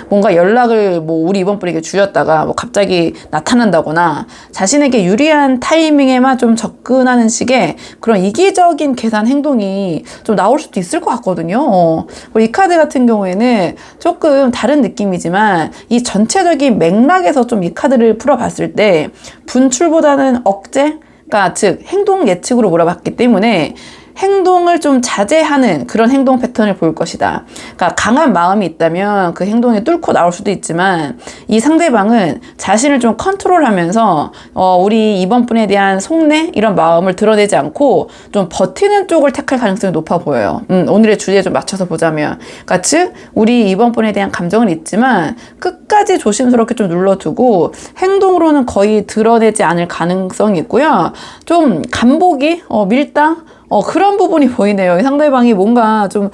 뭔가 연락을 뭐 우리 이번 분에게 주셨다가 뭐 갑자기 나타난다거나 자신에게 유리한 타이밍에만 좀 접근하는 식의 그런 이기적인 계산 행동이 좀 나올 수도 있을 것 같거든요. 그리고 이 카드 같은 경우에는 조금 다른 느낌이지만 이 전체적인 맥락에서 좀 이 카드를 풀어봤을 때 분출보다는 억제? 그러니까 즉 행동 예측으로 몰아봤기 때문에 행동을 좀 자제하는 그런 행동 패턴을 보일 것이다. 그러니까 강한 마음이 있다면 그 행동이 뚫고 나올 수도 있지만 이 상대방은 자신을 좀 컨트롤하면서 우리 이번 분에 대한 속내 이런 마음을 드러내지 않고 좀 버티는 쪽을 택할 가능성이 높아 보여요. 오늘의 주제에 좀 맞춰서 보자면, 그러니까 즉 우리 이번 분에 대한 감정은 있지만 끝까지 조심스럽게 좀 눌러두고 행동으로는 거의 드러내지 않을 가능성이 있고요. 좀 간보기, 밀당, 그런 부분이 보이네요. 이 상대방이 뭔가 좀,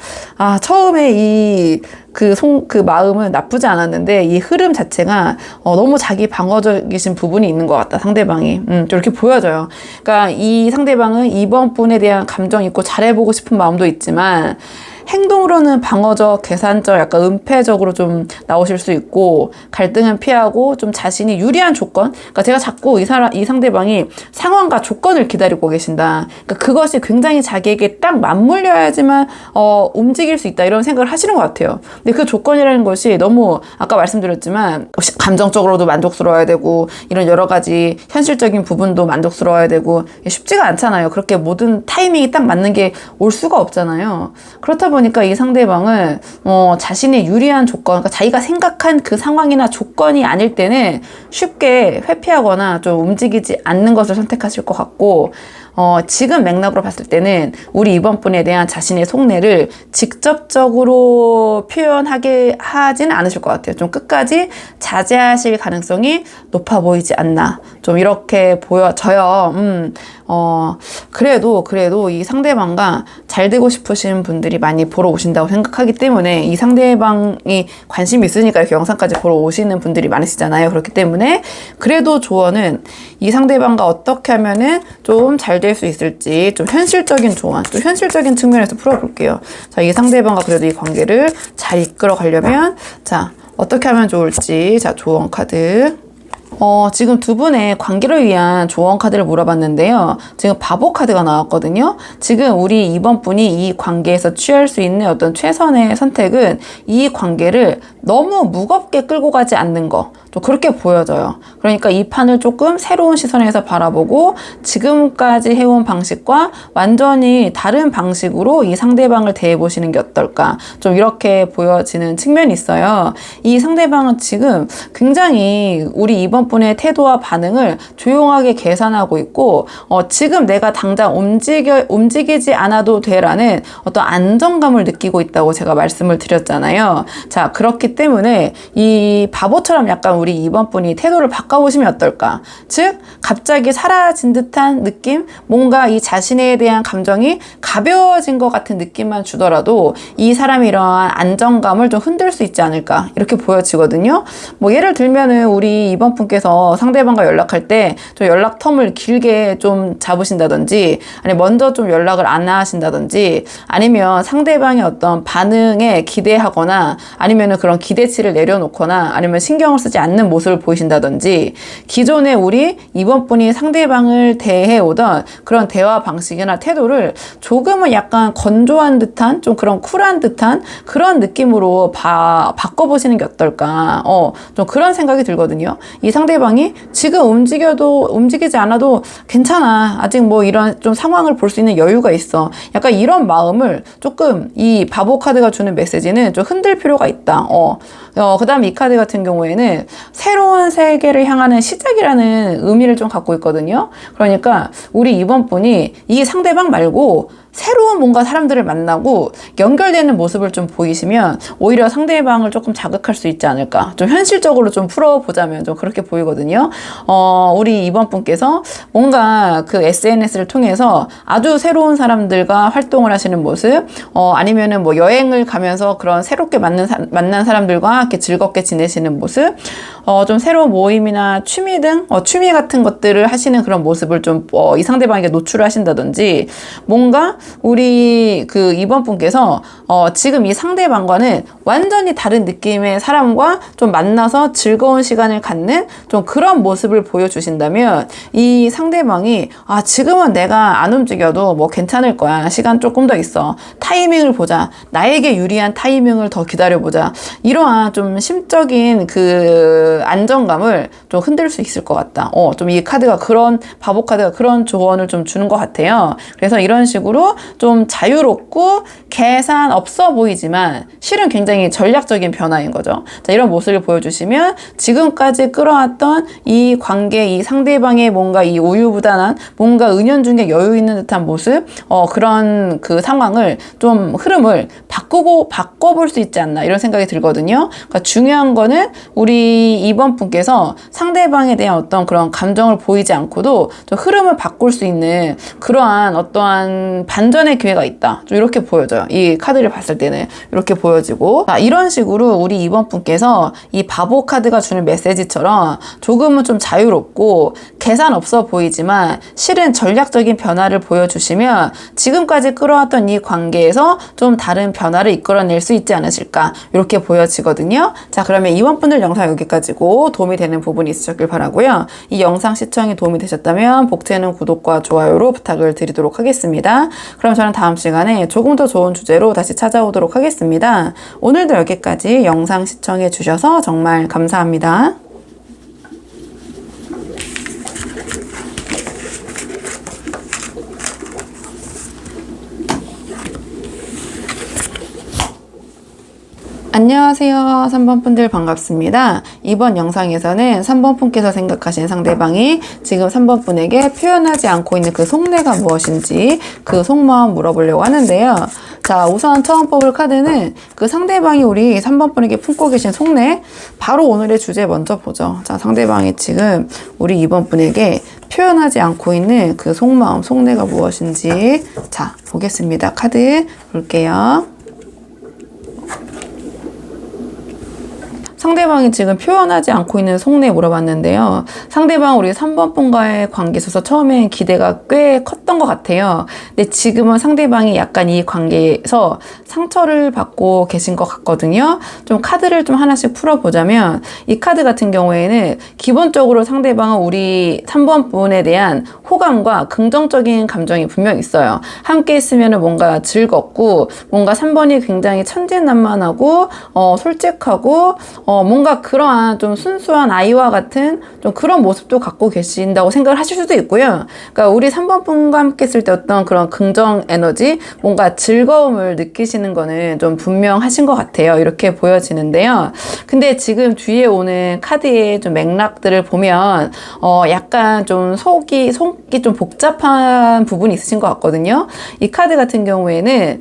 처음에 그 마음은 나쁘지 않았는데, 이 흐름 자체가, 너무 자기 방어적이신 부분이 있는 것 같다, 상대방이. 이렇게 보여져요. 그러니까 이 상대방은 이번 분에 대한 감정이 있고 잘해보고 싶은 마음도 있지만, 행동으로는 방어적, 계산적, 약간 은폐적으로 좀 나오실 수 있고, 갈등은 피하고 좀 자신이 유리한 조건, 그러니까 제가 자꾸 이 상대방이 상황과 조건을 기다리고 계신다. 그러니까 그것이 굉장히 자기에게 딱 맞물려야지만 움직일 수 있다, 이런 생각을 하시는 것 같아요. 근데 그 조건이라는 것이 너무 아까 말씀드렸지만 감정적으로도 만족스러워야 되고, 이런 여러 가지 현실적인 부분도 만족스러워야 되고, 쉽지가 않잖아요. 그렇게 모든 타이밍이 딱 맞는 게 올 수가 없잖아요. 그렇다 보니까 이 상대방은 자신의 유리한 조건, 그러니까 자기가 생각한 그 상황이나 조건이 아닐 때는 쉽게 회피하거나 좀 움직이지 않는 것을 선택하실 것 같고, 지금 맥락으로 봤을 때는 우리 이번 분에 대한 자신의 속내를 직접적으로 표현하게 하지는 않으실 것 같아요. 좀 끝까지 자제하실 가능성이 높아 보이지 않나, 좀 이렇게 보여져요. 그래도 이 상대방과 잘 되고 싶으신 분들이 많이 보러 오신다고 생각하기 때문에, 이 상대방이 관심이 있으니까 이렇게 영상까지 보러 오시는 분들이 많으시잖아요. 그렇기 때문에 그래도 조언은 이 상대방과 어떻게 하면은 좀 잘 될 수 있을지, 좀 현실적인 조언, 또 현실적인 측면에서 풀어볼게요. 자, 이 상대방과 그래도 이 관계를 잘 이끌어 가려면, 자, 어떻게 하면 좋을지, 자, 조언 카드. 지금 두 분의 관계를 위한 조언 카드를 물어봤는데요. 지금 바보 카드가 나왔거든요. 지금 우리 이번 분이 이 관계에서 취할 수 있는 어떤 최선의 선택은 이 관계를 너무 무겁게 끌고 가지 않는 거. 좀 그렇게 보여져요. 그러니까 이 판을 조금 새로운 시선에서 바라보고 지금까지 해온 방식과 완전히 다른 방식으로 이 상대방을 대해보시는 게 어떨까. 좀 이렇게 보여지는 측면이 있어요. 이 상대방은 지금 굉장히 우리 이번 분의 태도와 반응을 조용하게 계산하고 있고, 지금 내가 당장 움직이지 않아도 돼라는 어떤 안정감을 느끼고 있다고 제가 말씀을 드렸잖아요. 자, 그렇기 때문에 이 바보처럼 약간 우리 이번 분이 태도를 바꿔보시면 어떨까? 즉, 갑자기 사라진 듯한 느낌? 뭔가 이 자신에 대한 감정이 가벼워진 것 같은 느낌만 주더라도 이 사람이 이러한 안정감을 좀 흔들 수 있지 않을까? 이렇게 보여지거든요. 뭐 예를 들면은 우리 이번 분께서 상대방과 연락할 때 좀 연락 텀을 길게 좀 잡으신다든지, 아니 먼저 좀 연락을 안 하신다든지, 아니면 상대방의 어떤 반응에 기대하거나, 아니면은 그런 기대치를 내려놓거나, 아니면 신경을 쓰지 않는 모습을 보이신다든지, 기존에 우리 이번 분이 상대방을 대해오던 그런 대화 방식이나 태도를 조금은 약간 건조한 듯한, 좀 그런 쿨한 듯한 그런 느낌으로 바꿔보시는 게 어떨까. 좀 그런 생각이 들거든요. 이 상대방이 지금 움직이지 않아도 괜찮아, 아직 뭐 이런 좀 상황을 볼 수 있는 여유가 있어, 약간 이런 마음을 조금, 이 바보 카드가 주는 메시지는 좀 흔들 필요가 있다. 그 다음에 이 카드 같은 경우에는 새로운 세계를 향하는 시작이라는 의미를 좀 갖고 있거든요. 그러니까 우리 이번 분이 이 상대방 말고 새로운 뭔가 사람들을 만나고 연결되는 모습을 좀 보이시면 오히려 상대방을 조금 자극할 수 있지 않을까. 좀 현실적으로 좀 풀어보자면 좀 그렇게 보이거든요. 우리 이번 분께서 뭔가 그 SNS를 통해서 아주 새로운 사람들과 활동을 하시는 모습, 아니면은 뭐 여행을 가면서 그런 새롭게 만난 사람들과 이렇게 즐겁게 지내시는 모습, 좀 새로운 모임이나 취미 등, 취미 같은 것들을 하시는 그런 모습을 좀, 이 상대방에게 노출을 하신다든지, 뭔가 우리 그 이번 분께서 지금 이 상대방과는 완전히 다른 느낌의 사람과 좀 만나서 즐거운 시간을 갖는 좀 그런 모습을 보여주신다면, 이 상대방이 지금은 내가 안 움직여도 뭐 괜찮을 거야, 시간 조금 더 있어, 타이밍을 보자, 나에게 유리한 타이밍을 더 기다려보자, 이러한 좀 심적인 그 안정감을 좀 흔들 수 있을 것 같다. 좀 이 카드가, 그런 바보 카드가 그런 조언을 좀 주는 것 같아요. 그래서 이런 식으로 좀 자유롭고 계산 없어 보이지만 실은 굉장히 전략적인 변화인 거죠. 자, 이런 모습을 보여주시면 지금까지 끌어왔던 이 관계, 이 상대방의 뭔가 이 우유부단한 뭔가 은연중에 여유 있는 듯한 모습, 그런 그 상황을 좀 흐름을 바꿔볼 수 있지 않나 이런 생각이 들거든요. 그러니까 중요한 거는 우리 이번 분께서 상대방에 대한 어떤 그런 감정을 보이지 않고도 좀 흐름을 바꿀 수 있는 그러한 어떠한 반전의 기회가 있다. 좀 이렇게 보여져요. 이 카드를 봤을 때는 이렇게 보여지고, 자, 이런 식으로 우리 이번 분께서 이 바보 카드가 주는 메시지처럼 조금은 좀 자유롭고 계산 없어 보이지만 실은 전략적인 변화를 보여주시면 지금까지 끌어왔던 이 관계에서 좀 다른 변화를 이끌어낼 수 있지 않으실까 이렇게 보여지거든요. 자, 그러면 이번 분들 영상 여기까지고 도움이 되는 부분이 있으셨길 바라고요. 이 영상 시청이 도움이 되셨다면 복채는 구독과 좋아요로 부탁을 드리도록 하겠습니다. 그럼 저는 다음 시간에 조금 더 좋은 주제로 다시 찾아오도록 하겠습니다. 오늘도 여기까지 영상 시청해 주셔서 정말 감사합니다. 안녕하세요. 3번 분들 반갑습니다. 이번 영상에서는 3번 분께서 생각하신 상대방이 지금 3번 분에게 표현하지 않고 있는 그 속내가 무엇인지 그 속마음 물어보려고 하는데요. 자, 우선 처음 뽑을 카드는 그 상대방이 우리 3번 분에게 품고 계신 속내, 바로 오늘의 주제 먼저 보죠. 자, 상대방이 지금 우리 2번 분에게 표현하지 않고 있는 그 속마음, 속내가 무엇인지 자, 보겠습니다. 카드 볼게요. 상대방이 지금 표현하지 않고 있는 속내 물어봤는데요. 상대방 우리 3번 분과의 관계에 있어서 처음엔 기대가 꽤 컸던 것 같아요. 근데 지금은 상대방이 약간 이 관계에서 상처를 받고 계신 것 같거든요. 좀 카드를 좀 하나씩 풀어보자면 이 카드 같은 경우에는 기본적으로 상대방은 우리 3번 분에 대한 호감과 긍정적인 감정이 분명 있어요. 함께 있으면 뭔가 즐겁고 뭔가 3번이 굉장히 천진난만하고 솔직하고 뭔가 그러한 좀 순수한 아이와 같은 좀 그런 모습도 갖고 계신다고 생각을 하실 수도 있고요. 그러니까 우리 3번 분과 함께 있을 때 어떤 그런 긍정 에너지, 뭔가 즐거움을 느끼시는 거는 좀 분명하신 것 같아요. 이렇게 보여지는데요. 근데 지금 뒤에 오는 카드의 좀 맥락들을 보면 약간 좀 속이 좀 복잡한 부분이 있으신 것 같거든요. 이 카드 같은 경우에는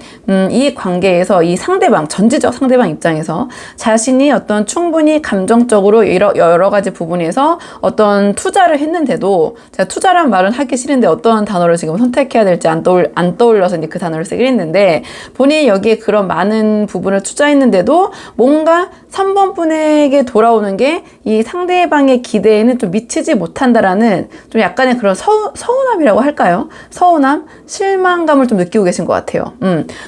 이 관계에서 이 상대방, 전지적 상대방 입장에서 자신이 어떤 충분히 감정적으로 여러 가지 부분에서 어떤 투자를 했는데도, 제가 투자란 말은 하기 싫은데 어떤 단어를 지금 선택해야 될지 안 떠올려서 이제 그 단어를 쓰긴 했는데, 본인이 여기에 그런 많은 부분을 투자했는데도 뭔가 3번 분에게 돌아오는 게 이 상대방의 기대에는 좀 미치지 못한다라는 좀 약간의 그런 서운함이라고 할까요? 서운함? 실망감을 좀 느끼고 계신 것 같아요.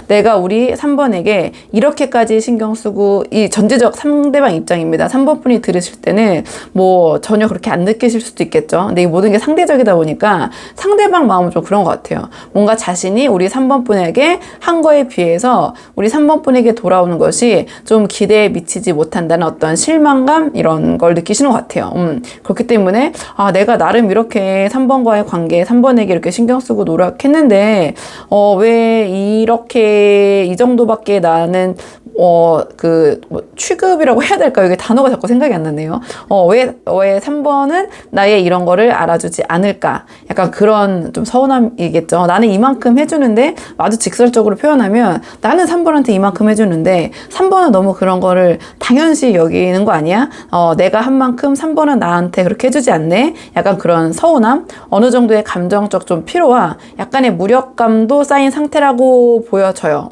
내가 우리 3번에게 이렇게까지 신경 쓰고, 이 전제적 상대방 입장입니다. 3번 분이 들으실 때는 뭐 전혀 그렇게 안 느끼실 수도 있겠죠. 근데 이 모든 게 상대적이다 보니까 상대방 마음은 좀 그런 것 같아요. 뭔가 자신이 우리 3번 분에게 한 거에 비해서 우리 3번 분에게 돌아오는 것이 좀 기대에 미치지 못한다는 어떤 실망감, 이런 걸 느끼시는 것 같아요. 그렇기 때문에 내가 나름 이렇게 3번과의 관계, 3번에게 이렇게 신경 쓰고 노력했는데 왜 이렇게 이 정도밖에 나는 취급이라고 해야 될까요? 이게 단어가 자꾸 생각이 안 나네요. 왜 3번은 나의 이런 거를 알아주지 않을까? 약간 그런 좀 서운함이겠죠. 나는 이만큼 해주는데, 아주 직설적으로 표현하면 나는 3번한테 이만큼 해주는데 3번은 너무 그런 거를 당연시 여기는 거 아니야? 내가 한 만큼 3번은 나한테 그렇게 해주지 않네? 약간 그런 서운함? 어느 정도의 감정적 좀 피로와 약간의 무력감도 쌓인 상태라고 보여져요.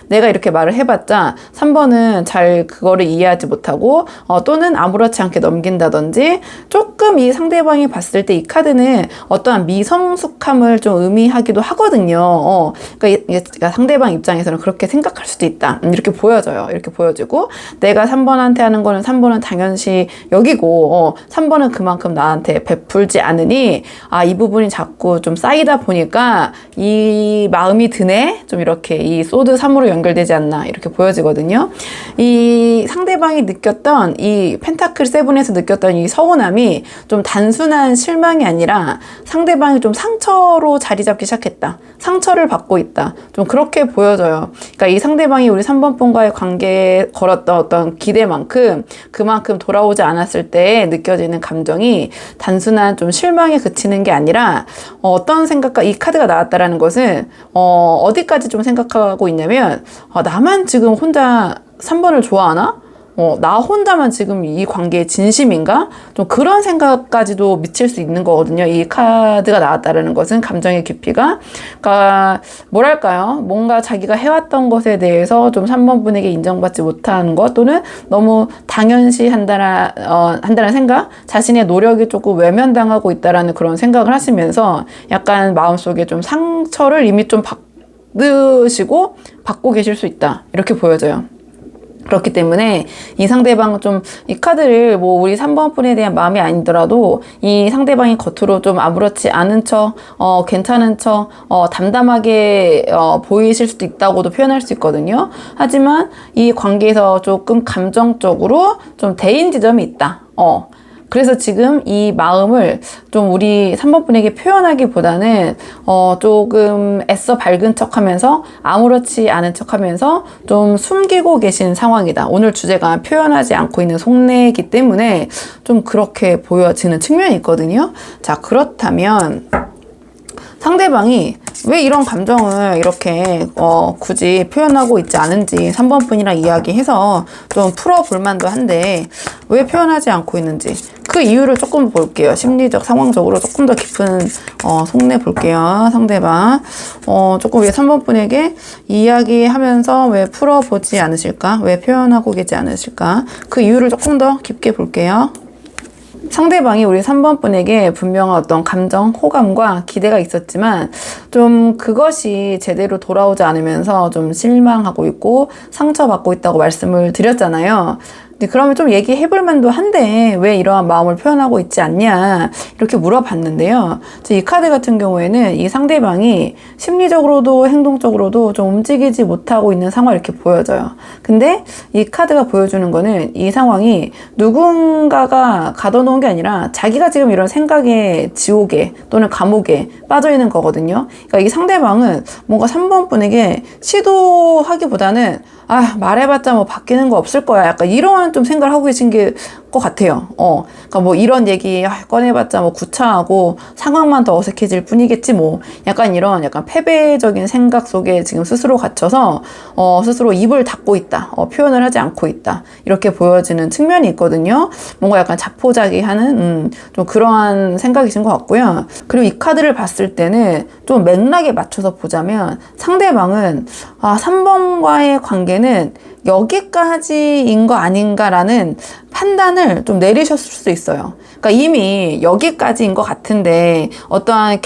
내가 이렇게 말을 해봤자 3번은 잘 그거를 이해하지 못하고 또는 아무렇지 않게 넘긴다든지, 조금 이 상대방이 봤을 때 이 카드는 어떠한 미성숙함을 좀 의미하기도 하거든요. 그러니까 상대방 입장에서는 그렇게 생각할 수도 있다. 이렇게 보여져요. 이렇게 보여지고, 내가 3번 3번한테 하는 거는 3번은 당연시 여기고 3번은 그만큼 나한테 베풀지 않으니 이 부분이 자꾸 좀 쌓이다 보니까 이 마음이 드네? 좀 이렇게 이 소드 3으로 연결되지 않나 이렇게 보여지거든요. 이 상대방이 느꼈던 이 펜타클 7에서 느꼈던 이 서운함이 좀 단순한 실망이 아니라 상대방이 좀 상처로 자리 잡기 시작했다. 상처를 받고 있다. 좀 그렇게 보여져요. 그러니까 이 상대방이 우리 3번 분과의 관계에 걸었던 어떤 기대만큼 그만큼 돌아오지 않았을 때 느껴지는 감정이 단순한 좀 실망에 그치는 게 아니라 어떤 생각과 이 카드가 나왔다라는 것은 어디까지 좀 생각하고 있냐면 나만 지금 혼자 3번을 좋아하나? 나 혼자만 지금 이 관계에 진심인가? 좀 그런 생각까지도 미칠 수 있는 거거든요. 이 카드가 나왔다라는 것은 감정의 깊이가. 그러니까 뭐랄까요? 뭔가 자기가 해왔던 것에 대해서 좀 3번 분에게 인정받지 못하는 것 또는 너무 당연시 한다는 생각? 자신의 노력이 조금 외면당하고 있다라는 그런 생각을 하시면서 약간 마음속에 좀 상처를 이미 좀 받으시고 받고 계실 수 있다. 이렇게 보여져요. 그렇기 때문에 이 상대방 좀 이 카드를 뭐 우리 3번 분에 대한 마음이 아니더라도 이 상대방이 겉으로 좀 아무렇지 않은 척, 괜찮은 척, 담담하게 보이실 수도 있다고도 표현할 수 있거든요. 하지만 이 관계에서 조금 감정적으로 좀 대인 지점이 있다. 그래서 지금 이 마음을 좀 우리 3번 분에게 표현하기보다는 조금 애써 밝은 척 하면서 아무렇지 않은 척 하면서 좀 숨기고 계신 상황이다. 오늘 주제가 표현하지 않고 있는 속내이기 때문에 좀 그렇게 보여지는 측면이 있거든요. 자, 그렇다면 상대방이 왜 이런 감정을 이렇게 굳이 표현하고 있지 않은지 3번 분이랑 이야기해서 좀 풀어볼 만도 한데 왜 표현하지 않고 있는지 그 이유를 조금 볼게요. 심리적, 상황적으로 조금 더 깊은 속내 볼게요. 상대방 조금 왜 3번 분에게 이야기하면서 왜 풀어보지 않으실까? 왜 표현하고 계지 않으실까? 그 이유를 조금 더 깊게 볼게요. 상대방이 우리 3번 분에게 분명한 어떤 감정, 호감과 기대가 있었지만 좀 그것이 제대로 돌아오지 않으면서 좀 실망하고 있고 상처받고 있다고 말씀을 드렸잖아요. 근데 그러면 좀 얘기해 볼 만도 한데 왜 이러한 마음을 표현하고 있지 않냐 이렇게 물어봤는데요. 이 카드 같은 경우에는 이 상대방이 심리적으로도 행동적으로도 좀 움직이지 못하고 있는 상황이 이렇게 보여져요. 근데 이 카드가 보여주는 거는 이 상황이 누군가가 가둬놓은 게 아니라 자기가 지금 이런 생각의 지옥에 또는 감옥에 빠져 있는 거거든요. 그러니까 이 상대방은 뭔가 3번 분에게 시도하기보다는 말해봤자 뭐 바뀌는 거 없을 거야. 약간 이런 좀 생각을 하고 계신 것 같아요. 그러니까 뭐 이런 얘기 꺼내봤자 뭐 구차하고 상황만 더 어색해질 뿐이겠지 뭐. 약간 이런 약간 패배적인 생각 속에 지금 스스로 갇혀서 스스로 입을 닫고 있다. 표현을 하지 않고 있다. 이렇게 보여지는 측면이 있거든요. 뭔가 약간 자포자기하는 좀 그러한 생각이신 것 같고요. 그리고 이 카드를 봤을 때는 좀 맥락에 맞춰서 보자면 상대방은 3번과의 관계는 여기까지인 거 아닌가라는 판단을 좀 내리셨을 수도 있어요. 그러니까 이미 여기까지인 것 같은데 어떠한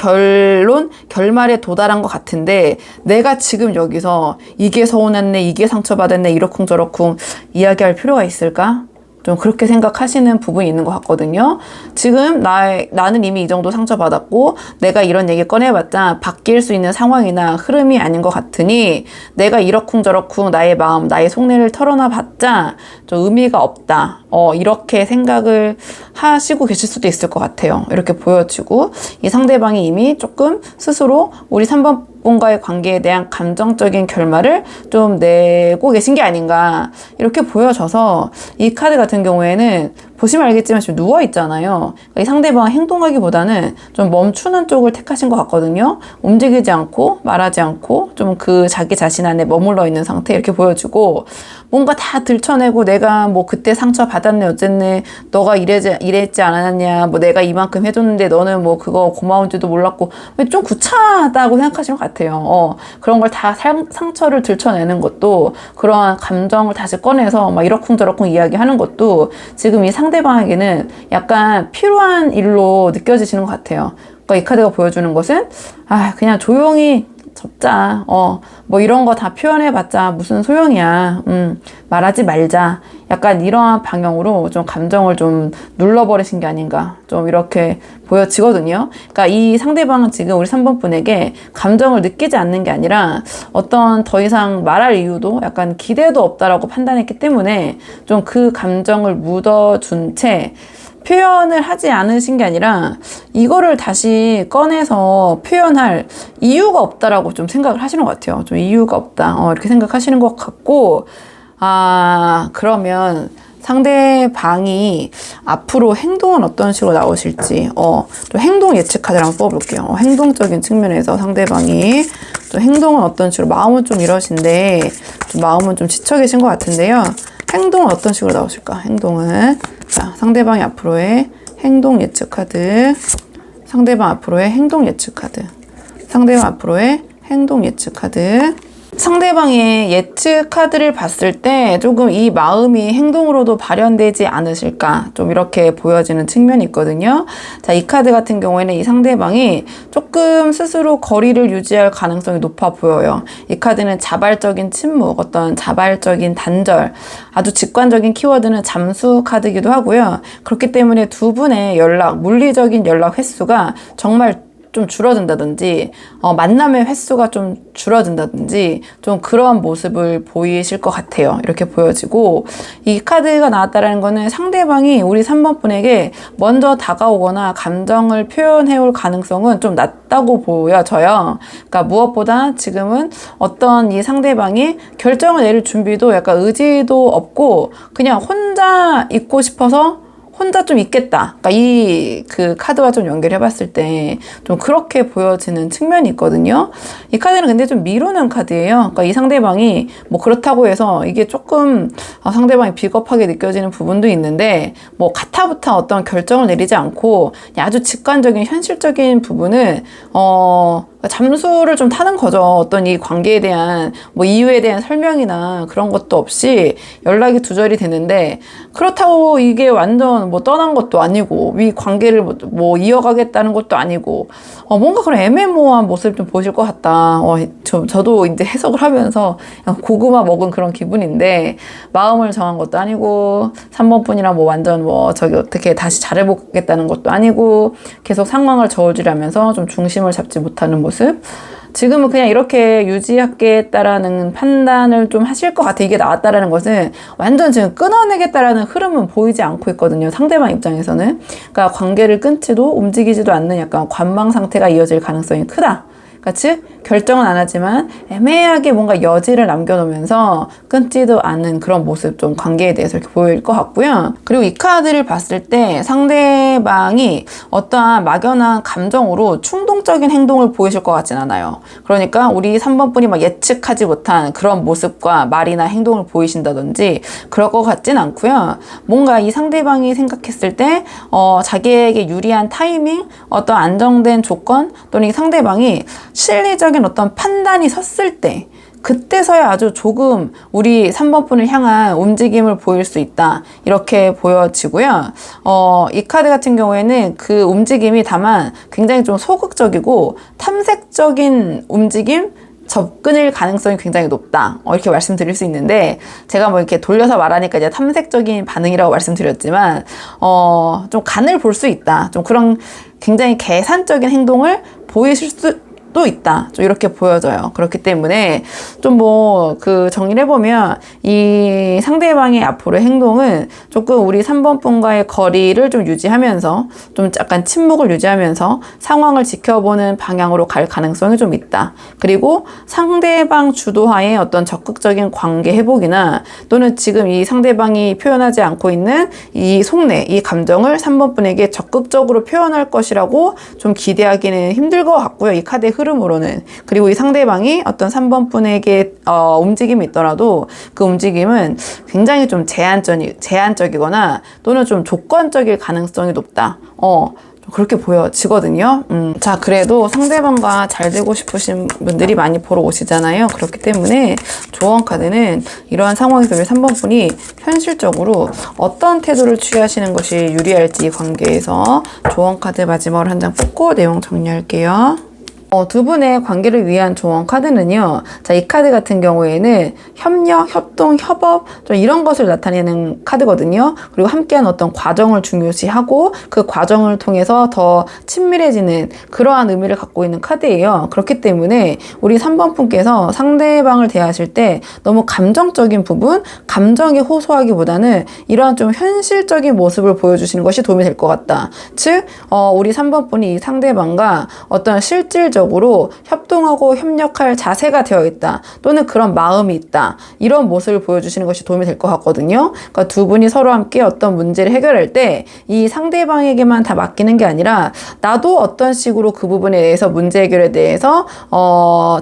결말에 도달한 것 같은데 내가 지금 여기서 이게 서운했네, 이게 상처받았네, 이러쿵저러쿵 이야기할 필요가 있을까? 좀 그렇게 생각하시는 부분이 있는 것 같거든요. 지금 나는 이미 이 정도 상처받았고 내가 이런 얘기 꺼내봤자 바뀔 수 있는 상황이나 흐름이 아닌 것 같으니 내가 이러쿵저러쿵 나의 마음, 나의 속내를 털어놔봤자 좀 의미가 없다. 이렇게 생각을 하시고 계실 수도 있을 것 같아요. 이렇게 보여지고 이 상대방이 이미 조금 스스로 우리 3번 분과의 관계에 대한 감정적인 결말을 좀 내고 계신 게 아닌가 이렇게 보여져서 이 카드 같은 경우에는 보시면 알겠지만 지금 누워있잖아요. 그러니까 이 상대방은 행동하기보다는 좀 멈추는 쪽을 택하신 것 같거든요. 움직이지 않고 말하지 않고 좀 그 자기 자신 안에 머물러 있는 상태 이렇게 보여주고 뭔가 다 들춰내고 내가 뭐 그때 상처 받았네 어쨌네 너가 이랬지 않았냐 뭐 내가 이만큼 해줬는데 너는 뭐 그거 고마운지도 몰랐고 좀 구차하다고 생각하시는 것 같아요. 그런 걸 다 상처를 들춰내는 것도 그러한 감정을 다시 꺼내서 막 이러쿵저러쿵 이야기하는 것도 지금 이 상대방에게는 약간 필요한 일로 느껴지시는 것 같아요. 그러니까 이 카드가 보여주는 것은 그냥 조용히 접자. 뭐 이런 거 다 표현해봤자 무슨 소용이야. 말하지 말자. 약간 이러한 방향으로 좀 감정을 좀 눌러버리신 게 아닌가 좀 이렇게 보여지거든요. 그러니까 이 상대방은 지금 우리 3번 분에게 감정을 느끼지 않는 게 아니라 어떤 더 이상 말할 이유도 약간 기대도 없다라고 판단했기 때문에 좀 그 감정을 묻어둔 채 표현을 하지 않으신 게 아니라 이거를 다시 꺼내서 표현할 이유가 없다라고 좀 생각을 하시는 것 같아요. 좀 이유가 없다. 이렇게 생각하시는 것 같고, 그러면 상대방이 앞으로 행동은 어떤 식으로 나오실지, 또 행동 예측 카드를 한번 뽑아볼게요. 행동적인 측면에서 상대방이 또 행동은 어떤 식으로, 마음은 좀 이러신데, 좀 마음은 좀 지쳐 계신 것 같은데요. 행동은 어떤 식으로 나오실까? 행동은. 자, 상대방이 앞으로의 행동 예측 카드. 상대방 앞으로의 행동 예측 카드. 상대방 앞으로의 행동 예측 카드. 상대방의 예측 카드를 봤을 때 조금 이 마음이 행동으로도 발현되지 않으실까 좀 이렇게 보여지는 측면이 있거든요. 자, 이 카드 같은 경우에는 이 상대방이 조금 스스로 거리를 유지할 가능성이 높아 보여요. 이 카드는 자발적인 침묵, 어떤 자발적인 단절, 아주 직관적인 키워드는 잠수 카드이기도 하고요. 그렇기 때문에 두 분의 연락, 물리적인 연락 횟수가 정말 좀 줄어든다든지 만남의 횟수가 좀 줄어든다든지 좀 그런 모습을 보이실 것 같아요. 이렇게 보여지고 이 카드가 나왔다라는 거는 상대방이 우리 3번 분에게 먼저 다가오거나 감정을 표현해 올 가능성은 좀 낮다고 보여져요. 그러니까 무엇보다 지금은 어떤 이 상대방이 결정을 내릴 준비도 약간 의지도 없고 그냥 혼자 있고 싶어서 혼자 좀 있겠다. 그러니까 그 카드와 좀 연결해 봤을 때 좀 그렇게 보여지는 측면이 있거든요. 이 카드는 근데 좀 미루는 카드예요. 그러니까 이 상대방이 뭐 그렇다고 해서 이게 조금 상대방이 비겁하게 느껴지는 부분도 있는데 뭐 가타부타 어떤 결정을 내리지 않고 아주 직관적인 현실적인 부분은 잠수를 좀 타는 거죠. 어떤 이 관계에 대한 뭐 이유에 대한 설명이나 그런 것도 없이 연락이 두절이 되는데 그렇다고 이게 완전 뭐 떠난 것도 아니고 이 관계를 뭐 이어가겠다는 것도 아니고 뭔가 그런 애매모호한 모습을 좀 보실 것 같다. 저도 이제 해석을 하면서 고구마 먹은 그런 기분인데 마음을 정한 것도 아니고 3번 분이랑 뭐 완전 뭐 저기 어떻게 다시 잘해보겠다는 것도 아니고 계속 상황을 저울질하면서 좀 중심을 잡지 못하는 모습. 지금은 그냥 이렇게 유지하겠다라는 판단을 좀 하실 것 같아. 이게 나왔다라는 것은 완전 지금 끊어내겠다라는 흐름은 보이지 않고 있거든요. 상대방 입장에서는. 그러니까 관계를 끊지도 움직이지도 않는 약간 관망 상태가 이어질 가능성이 크다. 그러니까 즉 결정은 안 하지만 애매하게 뭔가 여지를 남겨놓으면서 끊지도 않는 그런 모습 좀 관계에 대해서 이렇게 보일 것 같고요. 그리고 이 카드를 봤을 때 상대방이 어떠한 막연한 감정으로 충동적인 행동을 보이실 것 같진 않아요. 그러니까 우리 3번 분이 막 예측하지 못한 그런 모습과 말이나 행동을 보이신다든지 그럴 것 같진 않고요. 뭔가 이 상대방이 생각했을 때 자기에게 유리한 타이밍, 어떤 안정된 조건 또는 이 상대방이 실리적인 어떤 판단이 섰을 때 그때서야 아주 조금 우리 3번 분을 향한 움직임을 보일 수 있다. 이렇게 보여지고요. 이 카드 같은 경우에는 그 움직임이 다만 굉장히 좀 소극적이고 탐색적인 움직임, 접근일 가능성이 굉장히 높다. 이렇게 말씀드릴 수 있는데, 제가 뭐 이렇게 돌려서 말하니까 이제 탐색적인 반응이라고 말씀드렸지만, 좀 간을 볼 수 있다. 좀 그런 굉장히 계산적인 행동을 보이실 수도 있다. 좀 이렇게 보여져요. 그렇기 때문에 좀 뭐 정리를 해보면 이 상대방의 앞으로의 행동은 조금 우리 3번 분과의 거리를 좀 유지하면서 좀 약간 침묵을 유지하면서 상황을 지켜보는 방향으로 갈 가능성이 좀 있다. 그리고 상대방 주도하에 어떤 적극적인 관계 회복이나 또는 지금 이 상대방이 표현하지 않고 있는 이 속내, 이 감정을 3번 분에게 적극적으로 표현할 것이라고 좀 기대하기는 힘들 것 같고요. 이 카드의 흐름으로는. 그리고 이 상대방이 어떤 3번 분에게 움직임이 있더라도 그 움직임은 굉장히 좀 제한적이거나 또는 좀 조건적일 가능성이 높다. 그렇게 보여지거든요. 자, 그래도 상대방과 잘 되고 싶으신 분들이 많이 보러 오시잖아요. 그렇기 때문에 조언 카드는 이러한 상황에서 우리 3번 분이 현실적으로 어떤 태도를 취하시는 것이 유리할지 관계에서 조언 카드 마지막으로 한 장 뽑고 내용 정리할게요. 두 분의 관계를 위한 조언 카드는요. 자, 이 카드 같은 경우에는 협력, 협동, 협업 좀 이런 것을 나타내는 카드거든요. 그리고 함께한 어떤 과정을 중요시하고 그 과정을 통해서 더 친밀해지는 그러한 의미를 갖고 있는 카드예요. 그렇기 때문에 우리 3번 분께서 상대방을 대하실 때 너무 감정적인 부분, 감정에 호소하기보다는 이러한 좀 현실적인 모습을 보여주시는 것이 도움이 될 것 같다. 즉, 우리 3번 분이 이 상대방과 어떤 실질적으로 협동하고 협력할 자세가 되어 있다. 또는 그런 마음이 있다. 이런 모습을 보여주시는 것이 도움이 될 것 같거든요. 그러니까 두 분이 서로 함께 어떤 문제를 해결할 때 이 상대방에게만 다 맡기는 게 아니라 나도 어떤 식으로 그 부분에 대해서 문제 해결에 대해서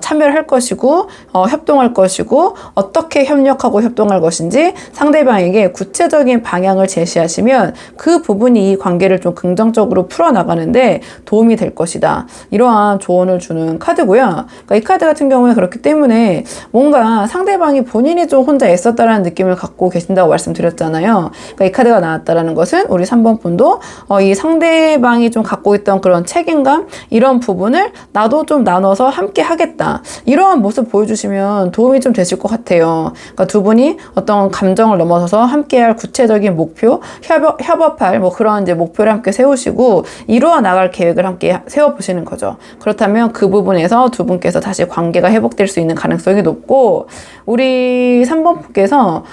참여를 할 것이고 협동할 것이고 어떻게 협력하고 협동할 것인지 상대방에게 구체적인 방향을 제시하시면 그 부분이 이 관계를 좀 긍정적으로 풀어나가는데 도움이 될 것이다. 이러한 조언을 주는 카드고요. 그러니까 이 카드 같은 경우에 그렇기 때문에 뭔가 상대방이 본인이 좀 혼자 애썼다라는 느낌을 갖고 계신다고 말씀드렸잖아요. 그러니까 이 카드가 나왔다라는 것은 우리 3번 분도 이 상대방이 좀 갖고 있던 그런 책임감 이런 부분을 나도 좀 나눠서 함께 하겠다. 이러한 모습 보여주시면 도움이 좀 되실 것 같아요. 그러니까 두 분이 어떤 감정을 넘어서서 함께할 구체적인 목표, 협업할 뭐 그런 이제 목표를 함께 세우시고 이루어 나갈 계획을 함께 세워보시는 거죠. 그렇다면 그 부분에서 두 분께서 다시 관계가 회복될 수 있는 가능성이 높고 우리 3번 분께서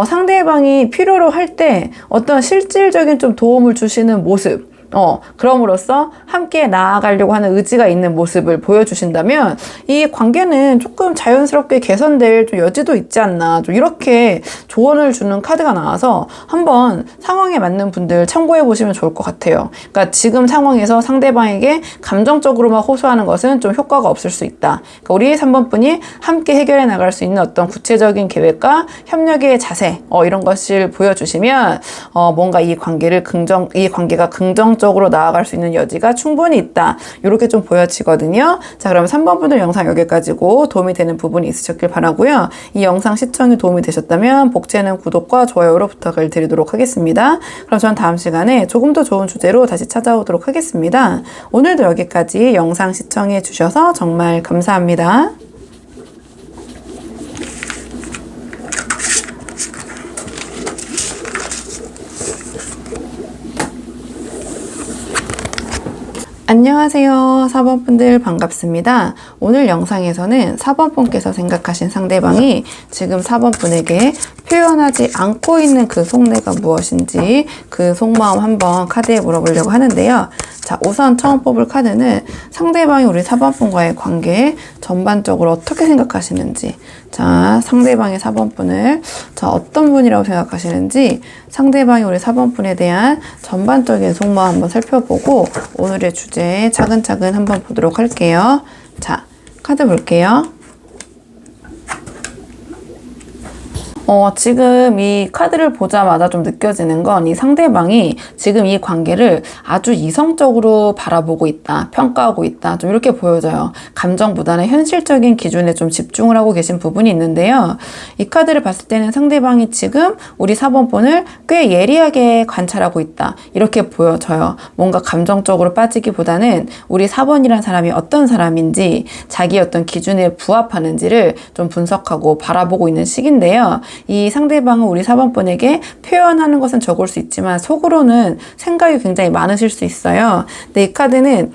상대방이 필요로 할 때 어떤 실질적인 좀 도움을 주시는 모습 그럼으로써 함께 나아가려고 하는 의지가 있는 모습을 보여주신다면 이 관계는 조금 자연스럽게 개선될 좀 여지도 있지 않나 좀 이렇게 조언을 주는 카드가 나와서 한번 상황에 맞는 분들 참고해 보시면 좋을 것 같아요. 그러니까 지금 상황에서 상대방에게 감정적으로만 호소하는 것은 좀 효과가 없을 수 있다. 그러니까 우리 3번 분이 함께 해결해 나갈 수 있는 어떤 구체적인 계획과 협력의 자세 이런 것을 보여주시면 뭔가 이 관계가 긍정적으로 나아갈 수 있는 여지가 충분히 있다. 이렇게 좀 보여지거든요. 자, 그럼 3번 분들 영상 여기까지고 도움이 되는 부분이 있으셨길 바라고요. 이 영상 시청에 도움이 되셨다면 복채는 구독과 좋아요로 부탁을 드리도록 하겠습니다. 그럼 저는 다음 시간에 조금 더 좋은 주제로 다시 찾아오도록 하겠습니다. 오늘도 여기까지 영상 시청해 주셔서 정말 감사합니다. 안녕하세요. 4번 분들 반갑습니다. 오늘 영상에서는 4번 분께서 생각하신 상대방이 지금 4번 분에게 표현하지 않고 있는 그 속내가 무엇인지 그 속마음 한번 카드에 물어보려고 하는데요. 자, 우선 처음 뽑을 카드는 상대방이 우리 4번 분과의 관계 전반적으로 어떻게 생각하시는지, 자, 상대방의 4번 분을 어떤 분이라고 생각하시는지 상대방이 우리 4번 분에 대한 전반적인 속마음 한번 살펴보고 오늘의 주제 차근차근 한번 보도록 할게요. 자, 카드 볼게요. 지금 이 카드를 보자마자 좀 느껴지는 건 이 상대방이 지금 이 관계를 아주 이성적으로 바라보고 있다, 평가하고 있다, 좀 이렇게 보여져요. 감정보다는 현실적인 기준에 좀 집중을 하고 계신 부분이 있는데요. 이 카드를 봤을 때는 상대방이 지금 우리 4번 분을 꽤 예리하게 관찰하고 있다, 이렇게 보여져요. 뭔가 감정적으로 빠지기보다는 우리 4번이라는 사람이 어떤 사람인지 자기 어떤 기준에 부합하는지를 좀 분석하고 바라보고 있는 시기인데요. 이 상대방은 우리 4번 분에게 표현하는 것은 적을 수 있지만 속으로는 생각이 굉장히 많으실 수 있어요. 근데 이 카드는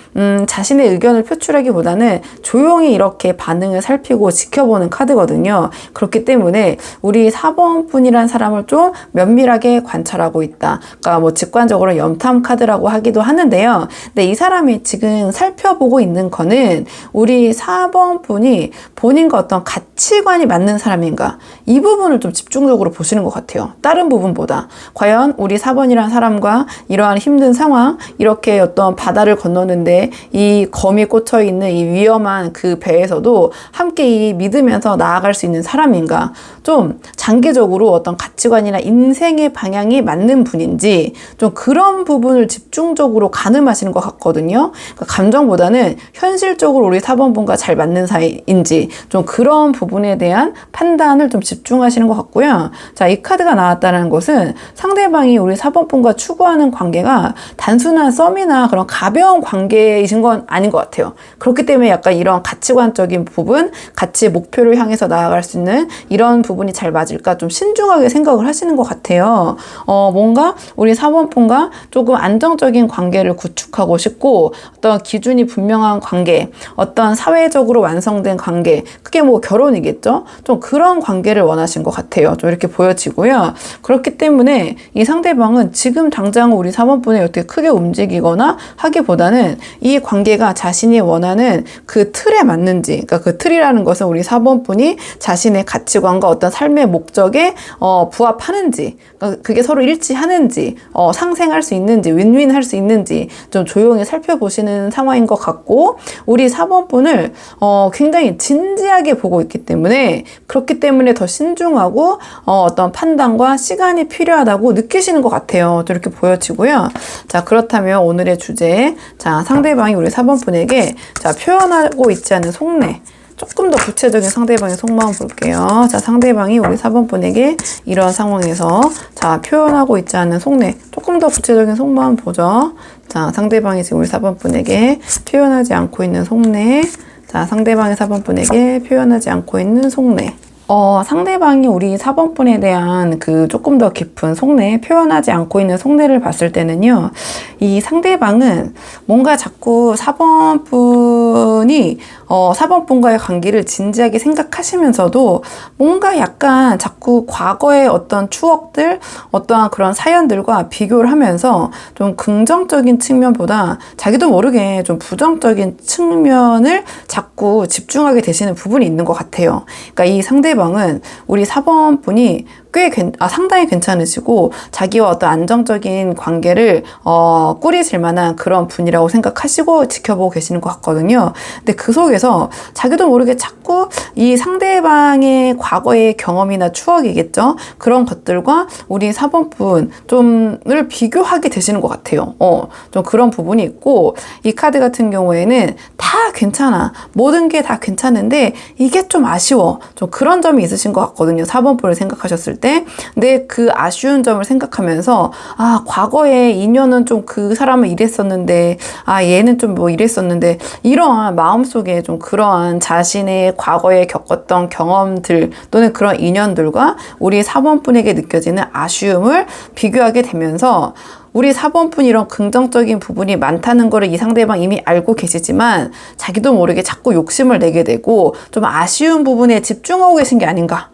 자신의 의견을 표출하기보다는 조용히 이렇게 반응을 살피고 지켜보는 카드거든요. 그렇기 때문에 우리 4번 분이란 사람을 좀 면밀하게 관찰하고 있다. 그러니까 뭐 직관적으로 염탐 카드라고 하기도 하는데요. 근데 이 사람이 지금 살펴보고 있는 거는 우리 4번 분이 본인과 어떤 가치관이 맞는 사람인가, 이 부분을 좀 집중적으로 보시는 것 같아요. 다른 부분보다. 과연 우리 4번이라는 사람과 이러한 힘든 상황, 이렇게 어떤 바다를 건너는데 이 검이 꽂혀 있는 이 위험한 그 배에서도 함께 믿으면서 나아갈 수 있는 사람인가, 좀 장기적으로 어떤 가치관이나 인생의 방향이 맞는 분인지 좀 그런 부분을 집중적으로 가늠하시는 것 같거든요. 그러니까 감정보다는 현실적으로 우리 4번 분과 잘 맞는 사이인지 좀 그런 부분에 대한 판단을 좀 집중하시는 것 같거든요. 같고요. 자, 이 카드가 나왔다는 것은 상대방이 우리 4번분과 추구하는 관계가 단순한 썸이나 그런 가벼운 관계이신 건 아닌 것 같아요. 그렇기 때문에 약간 이런 가치관적인 부분, 같이 목표를 향해서 나아갈 수 있는 이런 부분이 잘 맞을까 좀 신중하게 생각을 하시는 것 같아요. 뭔가 우리 4번분과 조금 안정적인 관계를 구축하고 싶고, 어떤 기준이 분명한 관계, 어떤 사회적으로 완성된 관계, 그게 뭐 결혼이겠죠? 좀 그런 관계를 원하신 것 같아요. 좀 이렇게 보여지고요. 그렇기 때문에 이 상대방은 지금 당장 우리 4번분이 어떻게 크게 움직이거나 하기보다는 이 관계가 자신이 원하는 그 틀에 맞는지, 그러니까 그 틀이라는 것은 우리 4번분이 자신의 가치관과 어떤 삶의 목적에 부합하는지, 그러니까 그게 서로 일치하는지, 상생할 수 있는지, 윈윈 할 수 있는지 좀 조용히 살펴보시는 상황인 것 같고, 우리 4번분을 굉장히 진지하게 보고 있기 때문에, 그렇기 때문에 더 신중하고 어떤 판단과 시간이 필요하다고 느끼시는 것 같아요. 이렇게 보여지고요. 자, 그렇다면 오늘의 주제, 자, 상대방이 우리 4번분에게 자, 표현하고 있지 않은 속내, 조금 더 구체적인 상대방의 속마음 볼게요. 자, 상대방이 우리 4번분에게 이런 상황에서 자, 표현하고 있지 않은 속내, 조금 더 구체적인 속마음 보죠. 자, 상대방이 지금 우리 4번분에게 표현하지 않고 있는 속내, 자, 상대방이 4번분에게 표현하지 않고 있는 속내. 상대방이 우리 4번분에 대한 그 조금 더 깊은 속내, 표현하지 않고 있는 속내를 봤을 때는요, 이 상대방은 뭔가 자꾸 4번분이 4번분과의 관계를 진지하게 생각하시면서도 뭔가 약간 자꾸 과거의 어떤 추억들, 어떠한 그런 사연들과 비교를 하면서 좀 긍정적인 측면보다 자기도 모르게 좀 부정적인 측면을 자꾸 집중하게 되시는 부분이 있는 것 같아요. 그러니까 이 상대방은 우리 4번분이 상당히 괜찮으시고 자기와 어떤 안정적인 관계를 꾸리실 만한 그런 분이라고 생각하시고 지켜보고 계시는 것 같거든요. 근데 그 속에서 자기도 모르게 자꾸 이 상대방의 과거의 경험이나 추억이겠죠. 그런 것들과 우리 4번분 좀을 비교하게 되시는 것 같아요. 좀 그런 부분이 있고, 이 카드 같은 경우에는 다 괜찮아. 모든 게 다 괜찮은데 이게 좀 아쉬워. 좀 그런 점이 있으신 것 같거든요. 4번분을 생각하셨을 때. 근데 그 아쉬운 점을 생각하면서, 과거에 인연은 좀 그 사람은 이랬었는데, 얘는 좀 뭐 이랬었는데, 이러한 마음속에 좀 그러한 자신의 과거에 겪었던 경험들 또는 그런 인연들과 우리 4번분에게 느껴지는 아쉬움을 비교하게 되면서, 우리 4번분 이런 긍정적인 부분이 많다는 거를 이 상대방 이미 알고 계시지만 자기도 모르게 자꾸 욕심을 내게 되고 좀 아쉬운 부분에 집중하고 계신 게 아닌가,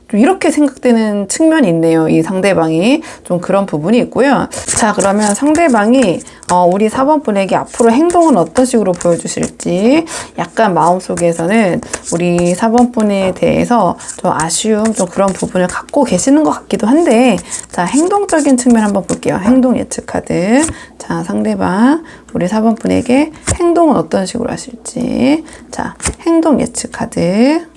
좀 이렇게 생각되는 측면이 있네요. 이 상대방이 좀 그런 부분이 있고요. 자, 그러면 상대방이 우리 4번분에게 앞으로 행동은 어떤 식으로 보여주실지, 약간 마음속에서는 우리 4번분에 대해서 좀 아쉬움, 좀 그런 부분을 갖고 계시는 것 같기도 한데, 자, 행동적인 측면 한번 볼게요. 행동 예측 카드. 자, 상대방 우리 4번분에게 행동은 어떤 식으로 하실지. 자, 행동 예측 카드.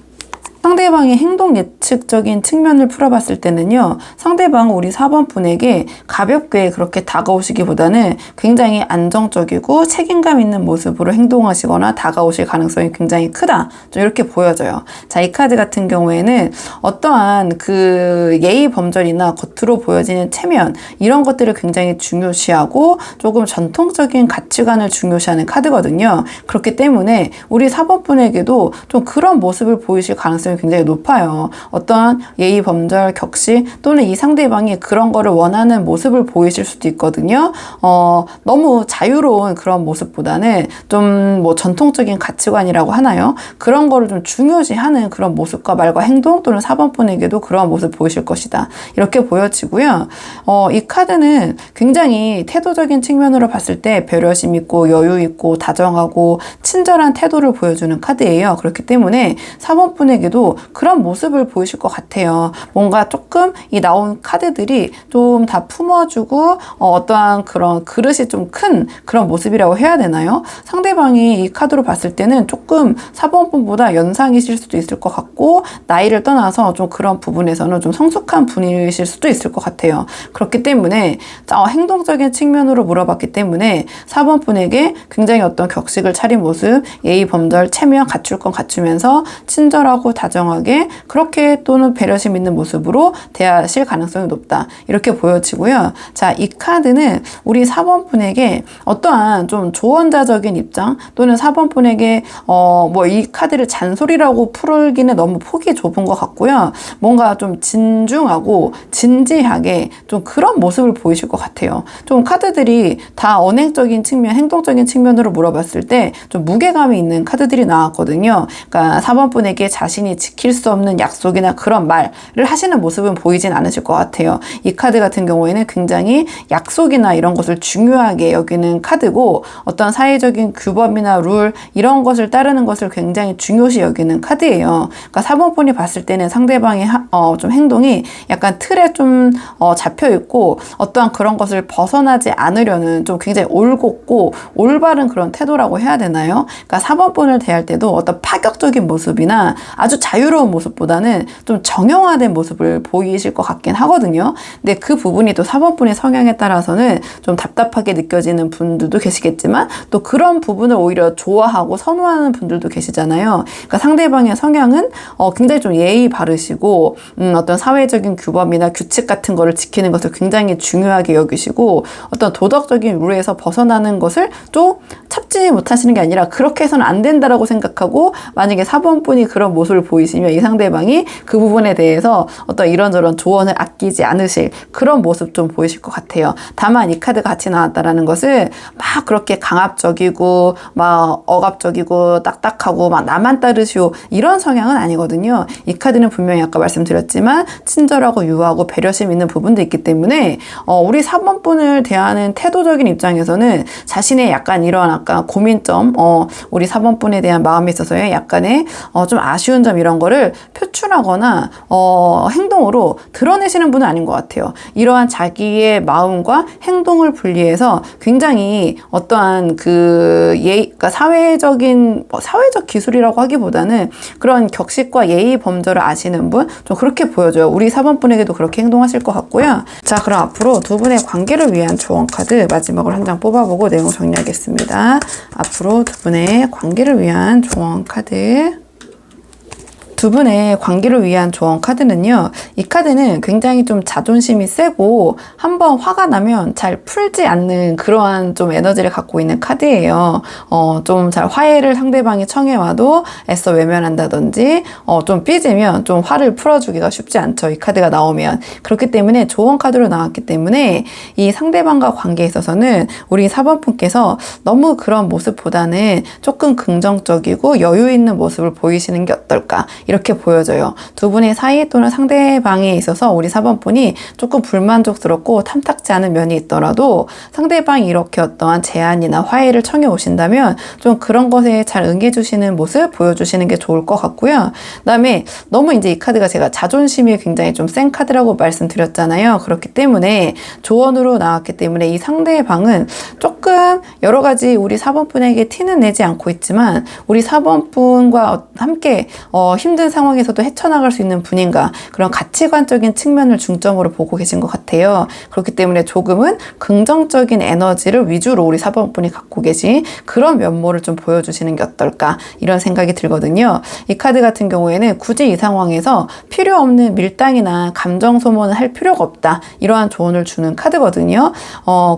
상대방의 행동 예측적인 측면을 풀어봤을 때는요, 상대방은 우리 4번분에게 가볍게 그렇게 다가오시기보다는 굉장히 안정적이고 책임감 있는 모습으로 행동하시거나 다가오실 가능성이 굉장히 크다, 좀 이렇게 보여져요. 자, 이 카드 같은 경우에는 어떠한 그 예의 범절이나 겉으로 보여지는 체면, 이런 것들을 굉장히 중요시하고 조금 전통적인 가치관을 중요시하는 카드거든요. 그렇기 때문에 우리 4번분에게도 좀 그런 모습을 보이실 가능성이 굉장히 높아요. 어떤 예의 범절, 격식 또는 이 상대방이 그런 거를 원하는 모습을 보이실 수도 있거든요. 너무 자유로운 그런 모습보다는 좀 뭐 전통적인 가치관이라고 하나요? 그런 거를 좀 중요시하는 그런 모습과 말과 행동, 또는 4번분에게도 그런 모습 보이실 것이다, 이렇게 보여지고요. 이 카드는 굉장히 태도적인 측면으로 봤을 때 배려심 있고 여유 있고 다정하고 친절한 태도를 보여주는 카드예요. 그렇기 때문에 4번분에게도 그런 모습을 보이실 것 같아요. 뭔가 조금 이 나온 카드들이 좀 다 품어주고 어떠한 그런 그릇이 좀 큰 그런 모습이라고 해야 되나요? 상대방이 이 카드로 봤을 때는 조금 4번분보다 연상이실 수도 있을 것 같고, 나이를 떠나서 좀 그런 부분에서는 좀 성숙한 분이실 수도 있을 것 같아요. 그렇기 때문에 행동적인 측면으로 물어봤기 때문에 4번분에게 굉장히 어떤 격식을 차린 모습, 예의 범절, 체면 갖출 건 갖추면서 친절하고 다정하고 다정하게 그렇게 또는 배려심 있는 모습으로 대하실 가능성이 높다. 이렇게 보여지고요. 자, 이 카드는 우리 4번 분에게 어떠한 좀 조언자적인 입장 또는 4번 분에게 뭐 이 카드를 잔소리라고 풀기는 너무 폭이 좁은 것 같고요. 뭔가 좀 진중하고 진지하게 좀 그런 모습을 보이실 것 같아요. 좀 카드들이 다 언행적인 측면, 행동적인 측면으로 물어봤을 때 좀 무게감이 있는 카드들이 나왔거든요. 그러니까 4번 분에게 자신이 지킬 수 없는 약속이나 그런 말을 하시는 모습은 보이진 않으실 것 같아요. 이 카드 같은 경우에는 굉장히 약속이나 이런 것을 중요하게 여기는 카드고 어떤 사회적인 규범이나 룰 이런 것을 따르는 것을 굉장히 중요시 여기는 카드예요. 그러니까 4번 분이 봤을 때는 상대방의 좀 행동이 약간 틀에 좀 잡혀 있고 어떠한 그런 것을 벗어나지 않으려는 좀 굉장히 올곧고 올바른 그런 태도라고 해야 되나요? 그러니까 4번 분을 대할 때도 어떤 파격적인 모습이나 아주 자유로운 모습보다는 좀 정형화된 모습을 보이실 것 같긴 하거든요. 근데 그 부분이 또 4번 분의 성향에 따라서는 좀 답답하게 느껴지는 분들도 계시겠지만 또 그런 부분을 오히려 좋아하고 선호하는 분들도 계시잖아요. 그러니까 상대방의 성향은 굉장히 좀 예의 바르시고 어떤 사회적인 규범이나 규칙 같은 거를 지키는 것을 굉장히 중요하게 여기시고 어떤 도덕적인 룰에서 벗어나는 것을 또 참지 못하시는 게 아니라 그렇게 해서는 안 된다라고 생각하고 만약에 4번 분이 그런 모습을 보이시면 이 상대방이 그 부분에 대해서 어떤 이런저런 조언을 아끼지 않으실 그런 모습 좀 보이실 것 같아요. 다만 이 카드가 같이 나왔다라는 것은 막 그렇게 강압적이고 막 억압적이고 딱딱하고 막 나만 따르시오 이런 성향은 아니거든요. 이 카드는 분명히 아까 말씀드렸지만 친절하고 유하고 배려심 있는 부분도 있기 때문에 우리 4번 분을 대하는 태도적인 입장에서는 자신의 약간 이런 아까 고민점 우리 4번 분에 대한 마음에 있어서의 약간의 좀 아쉬운 점 이런 거를 표출하거나 행동으로 드러내시는 분은 아닌 것 같아요. 이러한 자기의 마음과 행동을 분리해서 굉장히 어떠한 그러니까 사회적 기술이라고 하기보다는 그런 격식과 예의 범절을 아시는 분 좀 그렇게 보여줘요. 우리 4번 분에게도 그렇게 행동하실 것 같고요. 자, 그럼 앞으로 두 분의 관계를 위한 조언 카드 마지막으로 한 장 뽑아보고 내용 정리하겠습니다. 앞으로 두 분의 관계를 위한 조언 카드. 두 분의 관계를 위한 조언 카드는요. 이 카드는 굉장히 좀 자존심이 세고 한번 화가 나면 잘 풀지 않는 그러한 좀 에너지를 갖고 있는 카드예요. 좀 잘 화해를 상대방이 청해와도 애써 외면한다든지 좀 삐지면 좀 화를 풀어주기가 쉽지 않죠. 이 카드가 나오면. 그렇기 때문에 조언 카드로 나왔기 때문에 이 상대방과 관계에 있어서는 우리 4번 분께서 너무 그런 모습보다는 조금 긍정적이고 여유 있는 모습을 보이시는 게 어떨까 이렇게 보여져요. 두 분의 사이 또는 상대방에 있어서 우리 4번 분이 조금 불만족스럽고 탐탁지 않은 면이 있더라도 상대방이 이렇게 어떠한 제안이나 화해를 청해 오신다면 좀 그런 것에 잘 응해주시는 모습 보여주시는 게 좋을 것 같고요. 그 다음에 너무 이제 이 카드가 제가 자존심이 굉장히 좀 센 카드라고 말씀드렸잖아요. 그렇기 때문에 조언으로 나왔기 때문에 이 상대방은 조금 여러 가지 우리 4번 분에게 티는 내지 않고 있지만 우리 4번 분과 함께 힘든 상황에서도 헤쳐나갈 수 있는 분인가 그런 가치관적인 측면을 중점으로 보고 계신 것 같아요. 그렇기 때문에 조금은 긍정적인 에너지를 위주로 우리 4번 분이 갖고 계신 그런 면모를 좀 보여주시는 게 어떨까 이런 생각이 들거든요. 이 카드 같은 경우에는 굳이 이 상황에서 필요 없는 밀당이나 감정 소모는 할 필요가 없다 이러한 조언을 주는 카드거든요.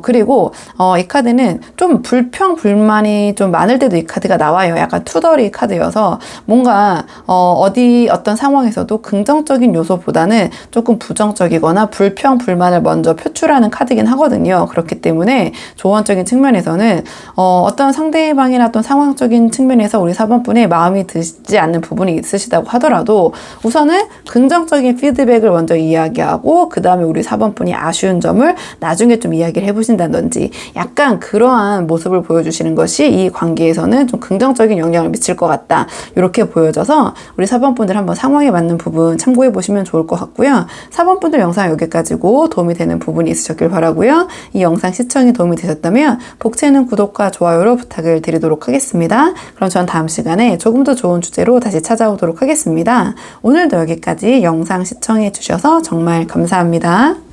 그리고 이 카드는 좀 불평불만이 좀 많을 때도 이 카드가 나와요. 약간 투덜이 카드여서 뭔가 어떤 상황에서도 긍정적인 요소보다는 조금 부정적이거나 불평불만을 먼저 표출하는 카드긴 하거든요. 그렇기 때문에 조언적인 측면에서는 어떤 상대방이나 어떤 상황적인 측면에서 우리 4번 분의 마음이 드지 않는 부분이 있으시다고 하더라도 우선은 긍정적인 피드백을 먼저 이야기하고 그 다음에 우리 4번 분이 아쉬운 점을 나중에 좀 이야기를 해보신다든지 약간 그러한 모습을 보여주시는 것이 이 관계에서는 좀 긍정적인 영향을 미칠 것 같다. 이렇게 보여져서 우리 4번 분들 한번 상황에 맞는 부분 참고해 보시면 좋을 것 같고요. 4번 분들 영상 여기까지고 도움이 되는 부분이 있으셨길 바라고요. 이 영상 시청이 도움이 되셨다면 복채는 구독과 좋아요로 부탁을 드리도록 하겠습니다. 그럼 전 다음 시간에 조금 더 좋은 주제로 다시 찾아오도록 하겠습니다. 오늘도 여기까지 영상 시청해 주셔서 정말 감사합니다.